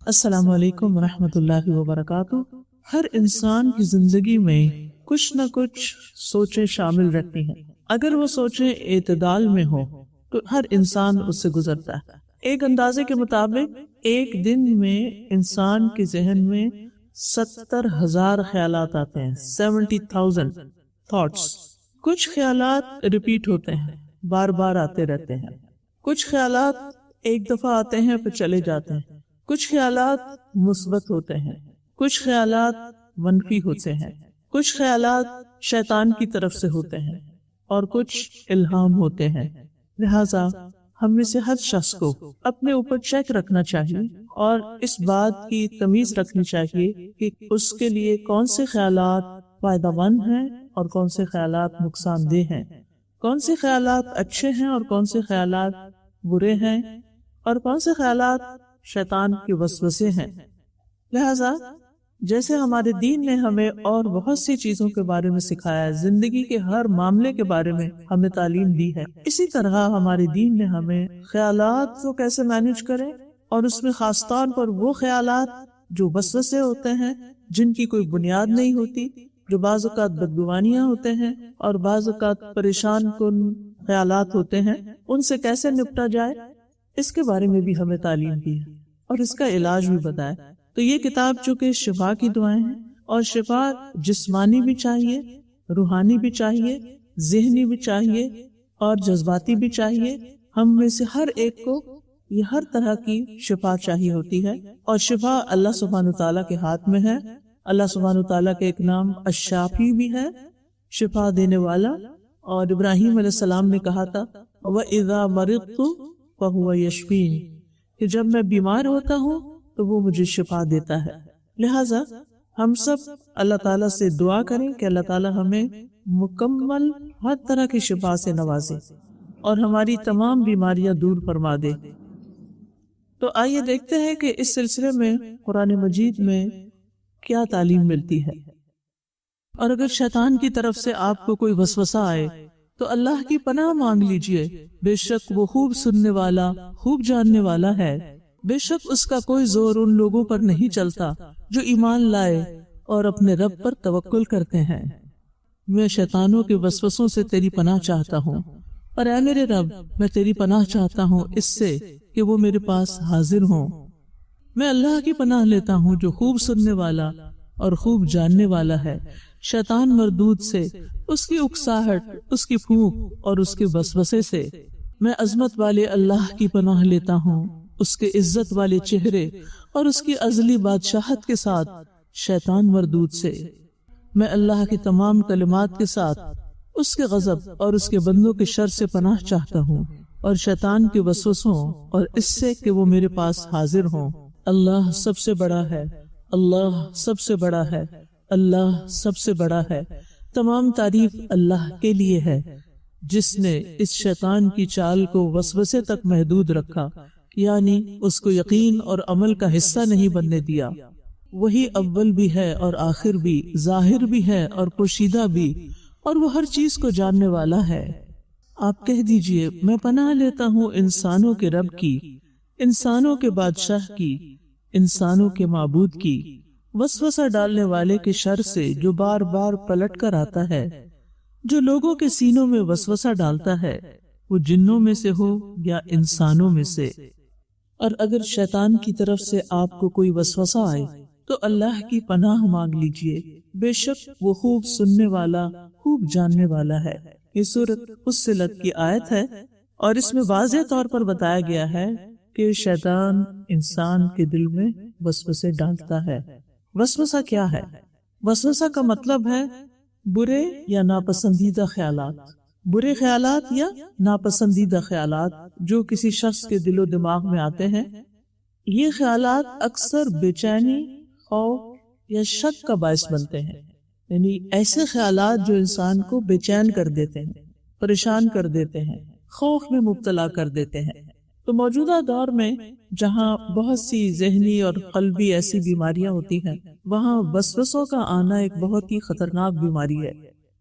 السلام علیکم ورحمۃ اللہ وبرکاتہ۔ ہر انسان کی زندگی میں کچھ نہ کچھ سوچیں شامل رہتی ہیں۔ اگر وہ سوچیں اعتدال میں ہو تو ہر انسان اس سے گزرتا ہے۔ ایک اندازے کے مطابق ایک دن میں انسان کے ذہن میں 70,000 خیالات آتے ہیں، 70,000 تھاٹس۔ کچھ خیالات ریپیٹ ہوتے ہیں، بار بار آتے رہتے ہیں۔ کچھ خیالات ایک دفعہ آتے ہیں پھر چلے جاتے ہیں۔ کچھ خیالات مثبت ہوتے ہیں، کچھ خیالات منفی ہوتے ہیں، کچھ خیالات شیطان کی طرف سے ہوتے ہیں اور کچھ الہام ہوتے ہیں۔ لہذا ہم میں سے ہر شخص کو اپنے اوپر چیک رکھنا چاہیے اور اس بات کی تمیز رکھنی چاہیے کہ اس کے لیے کون سے خیالات فائدہ مند ہیں اور کون سے خیالات نقصان دہ ہیں، کون سے خیالات اچھے ہیں اور کون سے خیالات برے ہیں، اور کون سے خیالات شیطان کے وسوسے ہیں۔ لہذا جیسے ہمارے دین نے ہمیں اور بہت سی چیزوں کے بارے میں سکھایا ہے، زندگی کے ہر معاملے کے بارے میں ہمیں تعلیم دی ہے، اسی طرح ہمارے دین نے ہمیں خیالات کو کیسے مینج کریں، اور اس میں خاص طور پر وہ خیالات جو وسوسے ہوتے ہیں، جن کی کوئی بنیاد نہیں ہوتی، جو بعض اوقات بدگمانیاں ہوتے ہیں اور بعض اوقات پریشان کن خیالات ہوتے ہیں، ان سے کیسے نپٹا جائے، اس کے بارے میں بھی ہمیں تعلیم دی ہے اور اس کا علاج بھی بتایا۔ تو یہ کتاب چونکہ شفا کی دعائیں ہیں، اور شفا جسمانی بھی چاہیے، روحانی بھی چاہیے، ذہنی بھی چاہیے اور جذباتی بھی چاہیے۔ ہم میں سے ہر ایک کو یہ ہر طرح کی شفا چاہیے ہوتی ہے، اور شفا اللہ سبحانہ تعالیٰ کے ہاتھ میں ہے۔ اللہ سبحانہ تعالیٰ کے ایک نام الشافی بھی ہے، شفا دینے والا، اور ابراہیم علیہ السلام نے کہا تھا وَإِذَا مَرِضْتُ فَهُوَ يَشْفِينِ، کہ جب میں بیمار ہوتا ہوں تو وہ مجھے شفا دیتا ہے۔ لہٰذا ہم سب اللہ تعالیٰ سے دعا کریں کہ اللہ تعالیٰ ہمیں مکمل ہر طرح کی شفا سے نوازے اور ہماری تمام بیماریاں دور فرما دے۔ تو آئیے دیکھتے ہیں کہ اس سلسلے میں قرآن مجید میں کیا تعلیم ملتی ہے۔ اور اگر شیطان کی طرف سے آپ کو کوئی وسوسہ آئے تو اللہ کی پناہ مانگ لیجئے، بے شک وہ خوب سننے والا، خوب جاننے والا ہے۔ بے شک اس کا کوئی زور ان لوگوں پر نہیں چلتا جو ایمان لائے اور اپنے رب پر توکل کرتے ہیں۔ میں شیطانوں کے وسوسوں سے تیری پناہ چاہتا ہوں، اور اے میرے رب، میں تیری پناہ چاہتا ہوں اس سے کہ وہ میرے پاس حاضر ہوں۔ میں اللہ کی پناہ لیتا ہوں جو خوب سننے والا اور خوب جاننے والا ہے، شیطان مردود سے، اس کی اکساہٹ، اس کی پھونک اور اس کے وسوسے سے۔ میں عظمت والے اللہ کی پناہ لیتا ہوں، اس کے عزت والے چہرے اور اس کی ازلی بادشاہت کے ساتھ شیطان مردود سے۔ میں اللہ کی تمام کلمات کے ساتھ اس کے غضب اور اس کے بندوں کے شر سے پناہ چاہتا ہوں، اور شیطان کے وسوسوں اور اس سے کہ وہ میرے پاس حاضر ہوں۔ اللہ سب سے بڑا ہے، اللہ سب سے بڑا ہے، اللہ سب سے بڑا ہے۔ تمام تعریف اللہ کے لیے ہے جس نے اس شیطان کی چال کو وسوسے تک محدود رکھا، یعنی اس کو یقین اور عمل کا حصہ نہیں بننے دیا۔ وہی اول بھی ہے اور آخر بھی، ظاہر بھی ہے اور پوشیدہ بھی، اور وہ ہر چیز کو جاننے والا ہے۔ آپ کہہ دیجئے میں پناہ لیتا ہوں انسانوں کے رب کی، انسانوں کے بادشاہ کی، انسانوں کے معبود کی، وسوسہ ڈالنے والے کے شر سے جو بار بار پلٹ کر آتا ہے۔ جو لوگوں کے سینوں میں وسوسہ ڈالتا ہے وہ جنوں میں سے ہو یا انسانوں میں سے۔ اور اگر شیطان کی طرف سے آپ کو کوئی وسوسہ آئے تو اللہ کی پناہ مانگ لیجئے، بے شک وہ خوب سننے والا، خوب جاننے والا ہے۔ یہ سورۃ فصلت کی آیت ہے، اور اس میں واضح طور پر بتایا گیا ہے کہ شیطان انسان کے دل میں وسوسے ڈالتا ہے۔ وسوسہ کیا ہے؟ وسوسہ کا مطلب ہے برے یا ناپسندیدہ خیالات، برے خیالات یا ناپسندیدہ خیالات جو کسی شخص کے دل و دماغ میں آتے ہیں۔ یہ خیالات اکثر بے چینی، خوف یا شک کا باعث بنتے ہیں، یعنی ایسے خیالات جو انسان کو بے چین کر دیتے ہیں، پریشان کر دیتے ہیں، خوف میں مبتلا کر دیتے ہیں۔ تو موجودہ دور میں جہاں بہت سی ذہنی اور قلبی ایسی بیماریاں ہوتی ہیں، وہاں وسوسوں کا آنا ایک بہت ہی خطرناک بیماری ہے۔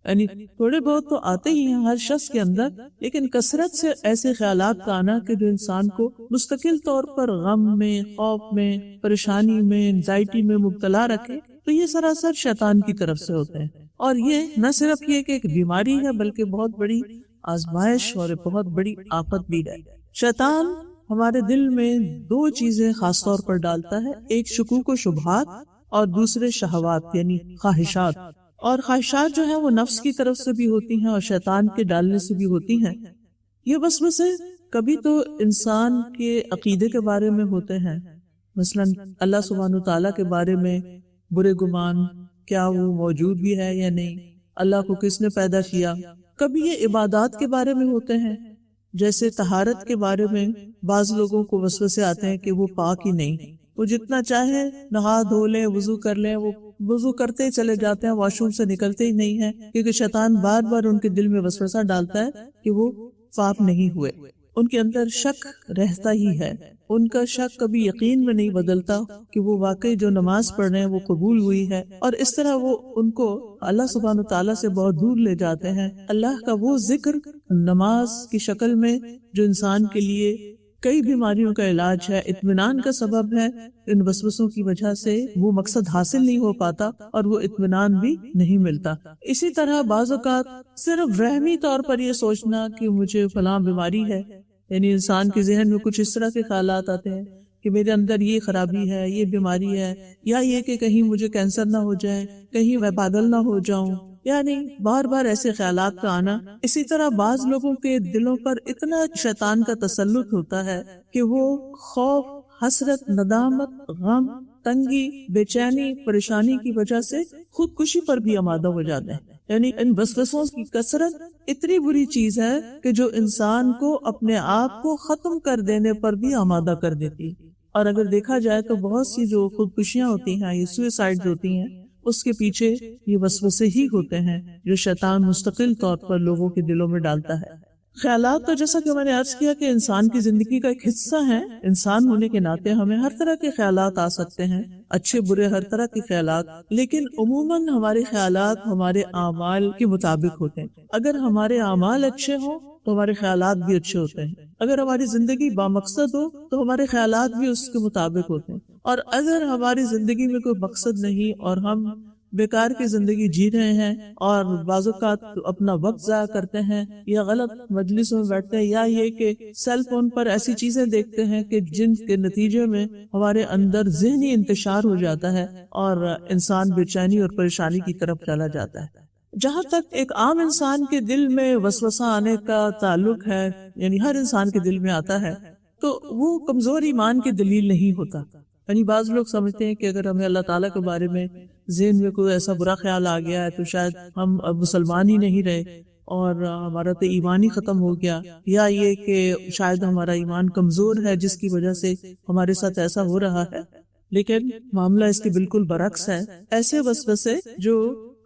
یعنی تھوڑے بہت تو آتے ہی ہیں ہر شخص کے اندر، لیکن کثرت سے ایسے خیالات کا آنا کہ جو انسان کو مستقل طور پر غم میں، خوف میں، پریشانی میں، انزائٹی میں مبتلا رکھے، تو یہ سراسر شیطان کی طرف سے ہوتے ہیں۔ اور یہ نہ صرف یہ کہ ایک بیماری ہے، بلکہ بہت بڑی آزمائش اور بہت بڑی آفت بھی ہے۔ شیطان ہمارے دل میں دو چیزیں خاص طور پر ڈالتا ہے، ایک شکوک و شبہات اور دوسرے شہوات یعنی خواہشات۔ اور خواہشات جو ہیں وہ نفس کی طرف سے بھی ہوتی ہیں اور شیطان کے ڈالنے سے بھی ہوتی ہیں۔ یہ وسوسے کبھی تو انسان کے عقیدے کے بارے میں ہوتے ہیں، مثلا اللہ سبحانہ تعالیٰ کے بارے میں برے گمان، کیا وہ موجود بھی ہے یا نہیں، اللہ کو کس نے پیدا کیا۔ کبھی یہ عبادات کے بارے میں ہوتے ہیں، جیسے طہارت کے بارے میں بعض لوگوں کو وسوسے آتے ہیں کہ وہ پاک ہی نہیں، وہ جتنا چاہے نہا دھو لیں، وضو کر لیں، وہ وضو کرتے ہی چلے جاتے ہیں، واش روم سے نکلتے ہی نہیں ہیں، کیونکہ شیطان بار بار ان کے دل میں وسوسہ ڈالتا ہے کہ وہ پاک نہیں ہوئے۔ ان کے اندر شک رہتا ہی ہے، ان کا شک کبھی یقین میں نہیں بدلتا کہ وہ واقعی جو نماز پڑھ رہے ہیں وہ قبول ہوئی ہے، اور اس طرح وہ ان کو اللہ سبحانہ تعالیٰ سے بہت دور لے جاتے ہیں۔ اللہ کا وہ ذکر نماز کی شکل میں جو انسان کے لیے کئی بیماریوں کا علاج ہے، اطمینان کا سبب ہے، ان وسوسوں کی وجہ سے وہ مقصد حاصل نہیں ہو پاتا اور وہ اطمینان بھی نہیں ملتا۔ اسی طرح بعض اوقات صرف وہمی طور پر یہ سوچنا کہ مجھے فلاں بیماری ہے، یعنی انسان کے ذہن میں کچھ اس طرح کے خیالات آتے ہیں کہ میرے اندر یہ خرابی ہے، یہ بیماری ہے، یا یہ کہ کہیں مجھے کینسر نہ ہو جائے، کہیں میں پاگل نہ ہو جاؤں، یعنی بار بار ایسے خیالات کا آنا۔ اسی طرح بعض لوگوں کے دلوں پر اتنا شیطان کا تسلط ہوتا ہے کہ وہ خوف، حسرت، ندامت، غم، تنگی، بے چینی، پریشانی کی وجہ سے خودکشی پر بھی آمادہ ہو جاتے ہیں۔ یعنی ان وسوسوں کی کثرت اتنی بری چیز ہے کہ جو انسان کو اپنے آپ کو ختم کر دینے پر بھی آمادہ کر دیتی ہے۔ اور اگر دیکھا جائے تو بہت سی جو خودکشیاں ہوتی ہیں، یہ سوئسائڈ ہوتی ہیں، اس کے پیچھے یہ وسوسے ہی ہوتے ہیں جو شیطان مستقل طور پر لوگوں کے دلوں میں ڈالتا ہے۔ خیالات تو جیسا کہ میں نے عرض کیا کہ انسان کی زندگی کا ایک حصہ ہے۔ انسان ہونے کے ناطے ہمیں ہر طرح کے خیالات آ سکتے ہیں، اچھے برے ہر طرح کے خیالات، لیکن عموماً ہمارے خیالات ہمارے اعمال کے مطابق ہوتے ہیں۔ اگر ہمارے اعمال اچھے ہوں تو ہمارے خیالات بھی اچھے ہوتے ہیں، اگر ہماری زندگی بامقصد ہو تو ہمارے خیالات بھی اس کے مطابق ہوتے ہیں، اور اگر ہماری زندگی میں کوئی مقصد نہیں اور ہم بیکار کی زندگی جی رہے ہیں اور بعض اوقات اپنا وقت ضائع کرتے ہیں یا غلط مجلسوں میں بیٹھتے ہیں، یا یہ کہ سیل فون پر ایسی چیزیں دیکھتے ہیں کہ جن کے نتیجے میں ہمارے اندر ذہنی انتشار ہو جاتا ہے اور انسان بے چینی اور پریشانی کی طرف چلا جاتا ہے۔ جہاں تک ایک عام انسان کے دل میں وسوسہ آنے کا تعلق ہے، یعنی ہر انسان کے دل میں آتا ہے، تو وہ کمزور ایمان کی دلیل نہیں ہوتا۔ یعنی بعض لوگ سمجھتے ہیں کہ اگر ہمیں اللہ تعالیٰ کے بارے میں ذہن میں کوئی ایسا برا خیال آ گیا ہے تو شاید ہم اب مسلمان ہی نہیں رہے اور ہمارا تو ایمان ہی ختم ہو گیا، یا یہ کہ شاید ہمارا ایمان کمزور ہے جس کی وجہ سے ہمارے ساتھ ایسا ہو رہا ہے۔ لیکن معاملہ اس کے بالکل برعکس ہے۔ ایسے وسوسے جو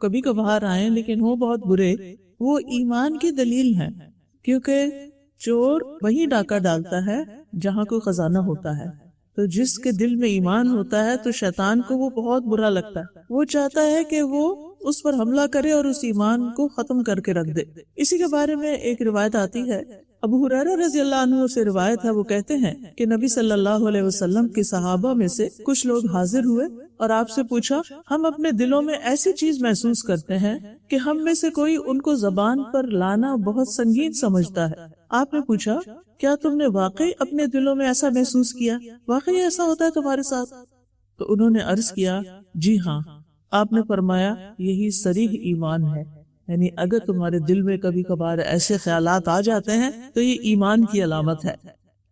کبھی کبھار آئیں لیکن وہ بہت برے، وہ ایمان کی دلیل ہیں، کیونکہ چور وہی ڈاکہ ڈالتا ہے جہاں کوئی خزانہ ہوتا ہے۔ تو جس کے دل میں ایمان ہوتا ہے تو شیطان کو وہ بہت برا لگتا ہے، وہ چاہتا ہے کہ وہ اس پر حملہ کرے اور اس ایمان کو ختم کر کے رکھ دے۔ اسی کے بارے میں ایک روایت آتی ہے، ابو ہریرہ رضی اللہ عنہ سے روایت ہے، وہ کہتے ہیں کہ نبی صلی اللہ علیہ وسلم کے صحابہ میں سے کچھ لوگ حاضر ہوئے اور آپ سے پوچھا، ہم اپنے دلوں میں ایسی چیز محسوس کرتے ہیں کہ ہم میں سے کوئی ان کو زبان پر لانا بہت سنگین سمجھتا ہے۔ آپ نے پوچھا، کیا تم نے واقعی اپنے دلوں میں ایسا محسوس کیا؟ واقعی ایسا ہوتا ہے تمہارے ساتھ؟ تو انہوں نے عرض کیا، جی ہاں۔ آپ نے فرمایا، یہی صریح ایمان ہے، یعنی اگر تمہارے دل میں کبھی کبھار ایسے خیالات آ جاتے ہیں تو یہ ایمان کی علامت ہے۔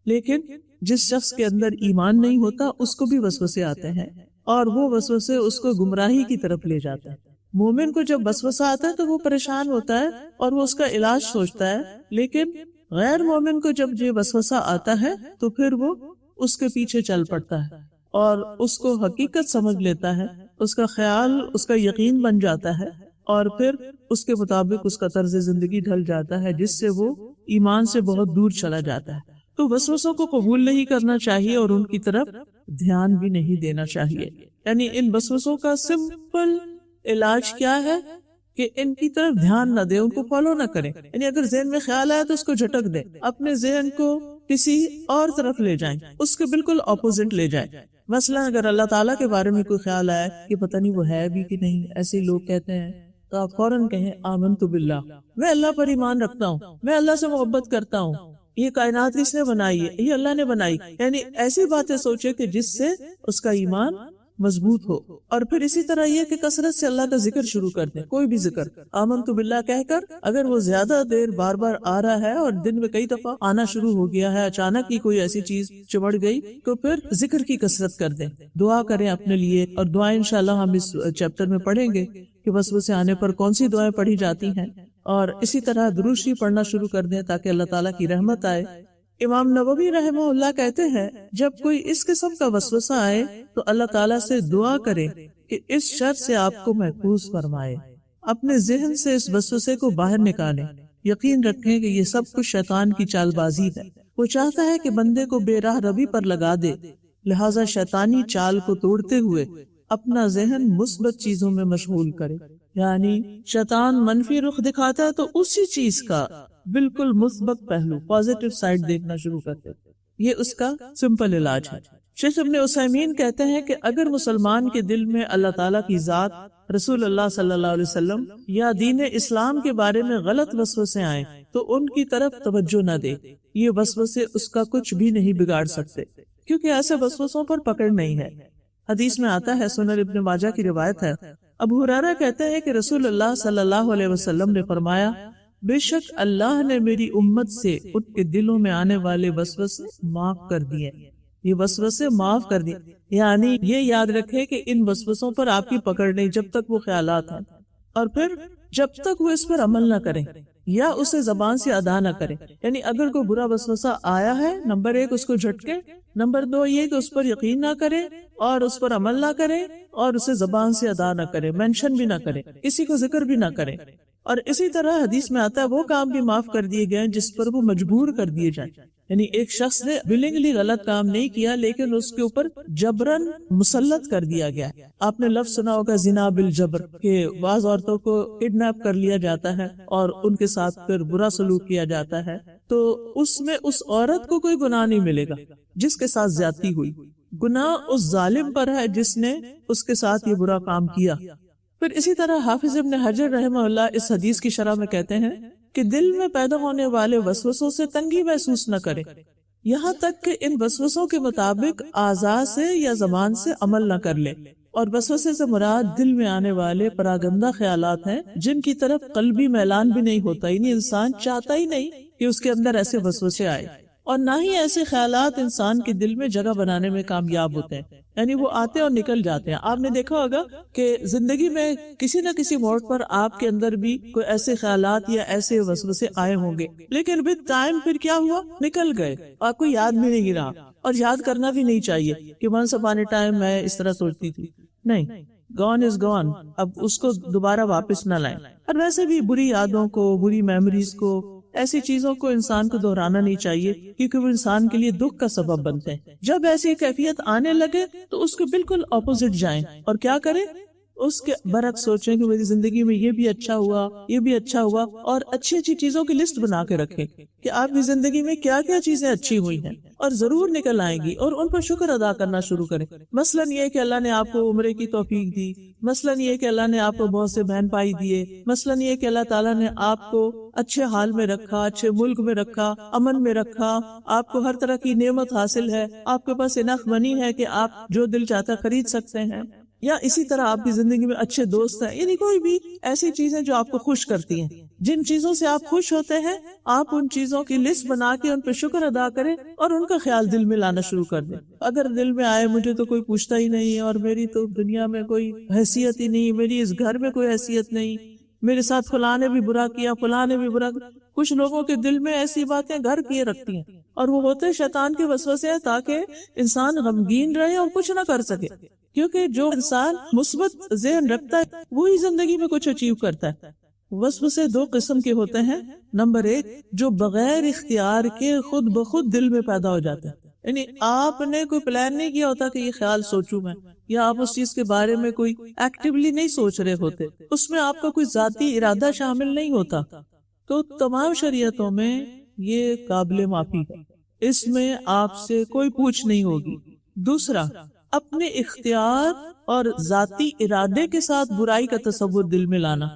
لیکن جس شخص کے اندر ایمان نہیں ہوتا اس کو بھی وسوسے آتے ہیں، اور وہ وسوسے اس کو گمراہی کی طرف لے جاتے ہیں۔ مومن کو جب وسوسہ آتا ہے تو وہ پریشان ہوتا ہے اور وہ اس کا علاج سوچتا ہے، لیکن غیر مومن کو جب یہ وسوسہ آتا ہے تو پھر وہ اس کے پیچھے چل پڑتا ہے اور اس کو حقیقت سمجھ لیتا ہے، اس کا خیال اس کا یقین بن جاتا ہے، اور پھر اس کے مطابق اس کا طرز زندگی ڈھل جاتا ہے، جس سے وہ ایمان سے بہت دور چلا جاتا ہے۔ تو وسوسوں کو قبول نہیں کرنا چاہیے اور ان کی طرف دھیان بھی نہیں دینا چاہیے۔ یعنی ان وسوسوں کا سمپل علاج کیا ہے کہ ان کی طرف دھیان نہ دیں، ان کو فالو نہ کریں. یعنی اگر ذہن میں خیال آیا تو اس کو جھٹک دیں، اپنے ذہن کو کسی اور طرف لے جائیں، اس کے بالکل اپوزٹ لے جائیں. مثلا اگر اللہ تعالیٰ کے بارے میں کوئی خیال آیا کہ پتہ نہیں وہ ہے بھی کہ نہیں، ایسے لوگ کہتے ہیں، تو آپ فوراً کہیں آمنت باللہ، میں اللہ پر ایمان رکھتا ہوں، میں اللہ سے محبت کرتا ہوں، یہ کائنات کس نے بنائی ہے؟ یہ اللہ نے بنائی. یعنی ایسی باتیں سوچے کہ جس سے اس کا ایمان مضبوط ہو. اور پھر اسی طرح یہ کہ کثرت سے اللہ کا ذکر شروع کر دیں، کوئی بھی ذکر آمنت باللہ کہہ کر. اگر وہ زیادہ دیر بار بار آ رہا ہے اور دن میں کئی دفعہ آنا شروع ہو گیا ہے، اچانک ہی کوئی ایسی چیز چمڑ گئی، تو پھر ذکر کی کثرت کر دیں، دعا کریں اپنے لیے. اور دعائیں انشاءاللہ ہم اس چیپٹر میں پڑھیں گے کہ وسوسے آنے پر کون سی دعائیں پڑھی جاتی ہیں. اور اسی طرح درود شریف پڑھنا شروع کر دیں تاکہ اللہ تعالیٰ کی رحمت آئے. امام نووی رحمہ اللہ کہتے ہیں جب کوئی اس قسم کا وسوسہ آئے تو اللہ تعالیٰ سے دعا کرے کہ اس شر سے آپ کو محفوظ فرمائے. اپنے ذہن سے اس وسوسے کو باہر نکالیں. یقین رکھیں کہ یہ سب کچھ شیطان کی چال بازی ہے. وہ چاہتا ہے کہ بندے کو بے راہ روی پر لگا دے، لہٰذا شیطانی چال کو توڑتے ہوئے اپنا ذہن مثبت چیزوں میں مشغول کرے. یعنی شیطان منفی رخ دکھاتا ہے تو اسی چیز کا بالکل مثبت پہلو، پازیٹیو سائڈ دیکھنا شروع کرتے. یہ اس کا سمپل علاج ہے. شیخ ابن عثیمین کہتے ہیں کہ اگر مسلمان کے دل میں اللہ تعالیٰ کی ذات، رسول اللہ صلی اللہ علیہ وسلم یا دین اسلام کے بارے میں غلط وسوسے آئیں تو ان کی طرف توجہ نہ دے. یہ وسوسے اس کا کچھ بھی نہیں بگاڑ سکتے، کیونکہ ایسے وسوسوں پر پکڑ نہیں ہے. حدیث میں آتا ہے، سنن ابن ماجہ کی روایت ہے، ابو ہریرہ کہتے ہیں کہ رسول اللہ صلی اللہ علیہ وسلم نے فرمایا، بے شک اللہ نے میری امت سے ان کے دلوں میں آنے والے وسوسے معاف کر دیے. یہ وسوسے معاف کر دیے، یعنی یہ یاد رکھے کہ ان وسوسوں پر آپ کی پکڑ نہیں جب تک وہ خیالات ہیں، اور پھر جب تک وہ اس پر عمل نہ کریں یا اسے زبان سے ادا نہ کریں. یعنی اگر کوئی برا وسوسہ آیا ہے، نمبر 1 اس کو جھٹکے، نمبر 2 یہ کہ اس پر یقین نہ کرے اور اس پر عمل نہ کرے اور اسے زبان سے ادا نہ کرے، مینشن بھی نہ کرے، کسی کو ذکر بھی نہ کرے. اور اسی طرح حدیث میں آتا ہے وہ کام بھی معاف کر دیے گئے جس پر وہ مجبور کر دیے جائیں. یعنی ایک شخص نے willingly غلط کام نہیں کیا لیکن اس کے اوپر جبرن مسلط کر دیا گیا. آپ نے لفظ سنا ہوگا زنا بالجبر، کہ بعض عورتوں کو کڈنیپ کر لیا جاتا ہے اور ان کے ساتھ پھر برا سلوک کیا جاتا ہے، تو اس میں اس عورت کو کوئی گناہ نہیں ملے گا جس کے ساتھ زیادتی ہوئی. گناہ اس ظالم پر ہے جس نے اس کے ساتھ یہ برا کام کیا. پھر اسی طرح حافظ ابن حجر رحمہ اللہ اس حدیث کی شرح میں کہتے ہیں کہ دل میں پیدا ہونے والے وسوسوں سے تنگی محسوس نہ کرے، یہاں تک کہ ان وسوسوں کے مطابق اعضاء سے یا زبان سے عمل نہ کر لے. اور وسوسے سے مراد دل میں آنے والے پراگندہ خیالات ہیں جن کی طرف قلبی میلان بھی نہیں ہوتا، یعنی انسان چاہتا ہی نہیں کہ اس کے اندر ایسے وسوسے آئے، اور نہ ہی ایسے خیالات انسان کے دل میں جگہ بنانے میں کامیاب ہوتے ہیں. یعنی وہ آتے اور نکل جاتے ہیں. آپ نے دیکھا ہوگا کہ زندگی میں کسی نہ کسی موڑ پر آپ کے اندر بھی کوئی ایسے خیالات یا ایسے وسوسے آئے ہوں گے، لیکن ود ٹائم پھر کیا ہوا، نکل گئے، آپ کو یاد بھی نہیں رہا. اور یاد کرنا بھی نہیں چاہیے کہ ونس اپان اے ٹائم میں اس طرح سوچتی تھی. نہیں، گون از گون، اب اس کو دوبارہ واپس نہ لائیں. اور ویسے بھی بری یادوں کو، بری میموریز کو، ایسی چیزوں کو انسان کو دہرانا نہیں چاہیے کیونکہ وہ انسان کے لیے دکھ کا سبب بنتے ہیں. جب ایسی کیفیت آنے لگے تو اس کے بالکل اپوزٹ جائیں اور کیا کریں، اس کے برعکس سوچیں کہ میری زندگی میں یہ بھی اچھا ہوا، یہ بھی اچھا ہوا، اور اچھی اچھی چیزوں کی لسٹ بنا کے رکھیں کہ آپ کی زندگی میں کیا کیا چیزیں اچھی ہوئی ہیں اور ضرور نکل آئیں گی، اور ان پر شکر ادا کرنا شروع کریں. مثلاً یہ کہ اللہ نے آپ کو عمرے کی توفیق دی، مثلاً یہ کہ اللہ نے آپ کو بہت سے بہن بھائی دیے، مثلاً یہ کہ اللہ تعالیٰ نے آپ کو اچھے حال میں رکھا، اچھے ملک میں رکھا، امن میں رکھا، آپ کو ہر طرح کی نعمت حاصل ہے، آپ کے پاس انف منی ہے کہ آپ جو دل چاہتا خرید سکتے ہیں، یا اسی طرح آپ کی زندگی میں اچھے دوست ہیں. یعنی کوئی بھی ایسی چیزیں جو آپ کو خوش کرتی ہیں، جن چیزوں سے آپ خوش ہوتے ہیں، آپ ان چیزوں کی لسٹ بنا کے ان پہ شکر ادا کریں اور ان کا خیال دل میں لانا شروع کر دیں. اگر دل میں آئے مجھے تو کوئی پوچھتا ہی نہیں اور میری تو دنیا میں کوئی حیثیت ہی نہیں، میری اس گھر میں کوئی حیثیت نہیں، میرے ساتھ فلاں نے بھی برا کیا، فلاں نے بھی برا کیا. کچھ لوگوں کے دل میں ایسی باتیں گھر کیے رکھتی ہیں اور وہ ہوتے شیطان کے وسوسے ہیں تاکہ انسان غمگین رہے اور کچھ نہ کر سکے. کیونکہ جو انسان مثبت ذہن رکھتا ہے وہی زندگی میں کچھ اچیو کرتا ہے. وسوسے 2 قسم کے ہوتے ہیں. نمبر 1 جو بغیر اختیار کے خود بخود دل میں پیدا ہو جاتے ہیں. یعنی آپ نے کوئی پلان نہیں کیا ہوتا کہ یہ خیال سوچوں میں، یا آپ اس چیز کے بارے میں کوئی ایکٹیولی نہیں سوچ رہے ہوتے، اس میں آپ کا کوئی ذاتی ارادہ شامل نہیں ہوتا، تو تمام شریعتوں میں یہ قابل معافی ہے، اس میں آپ سے کوئی پوچھ نہیں ہوگی۔ دوسرا، اپنے اختیار اور ذاتی ارادے کے ساتھ برائی کا تصور دل میں لانا،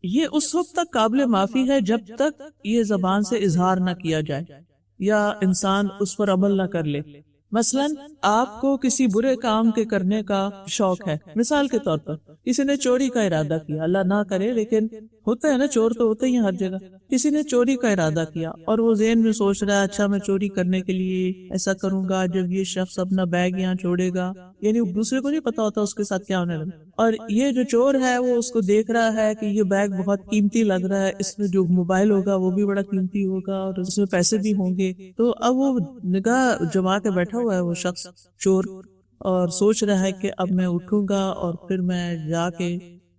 یہ اس وقت تک قابل معافی ہے جب تک یہ زبان سے اظہار نہ کیا جائے یا انسان اس پر عمل نہ کر لے۔ مثلا آپ کو کسی برے کام کے کرنے کا شوق ہے، مثال کے طور پر کسی نے چوری کا ارادہ کیا، اللہ نہ کرے لیکن ہوتا ہے نا، چور تو ہوتے ہی ہیں ہر جگہ، کسی نے چوری کا ارادہ کیا اور وہ ذہن میں سوچ رہا ہے اچھا میں چوری کرنے کے لیے ایسا کروں گا جب یہ شخص اپنا بیگ یہاں چھوڑے گا، یعنی دوسرے کو نہیں پتا ہوتا اس کے ساتھ کیا ہونے لگا، اور یہ جو چور ہے وہ اس کو دیکھ رہا ہے کہ یہ بیگ بہت قیمتی لگ رہا ہے، اس میں جو موبائل ہوگا وہ بھی بڑا قیمتی ہوگا اور اس میں پیسے بھی ہوں گے، تو اب وہ نگاہ جما کے بیٹھا ہوا ہے وہ شخص چور، اور سوچ رہا ہے کہ اب میں اٹھوں گا اور پھر میں جا کے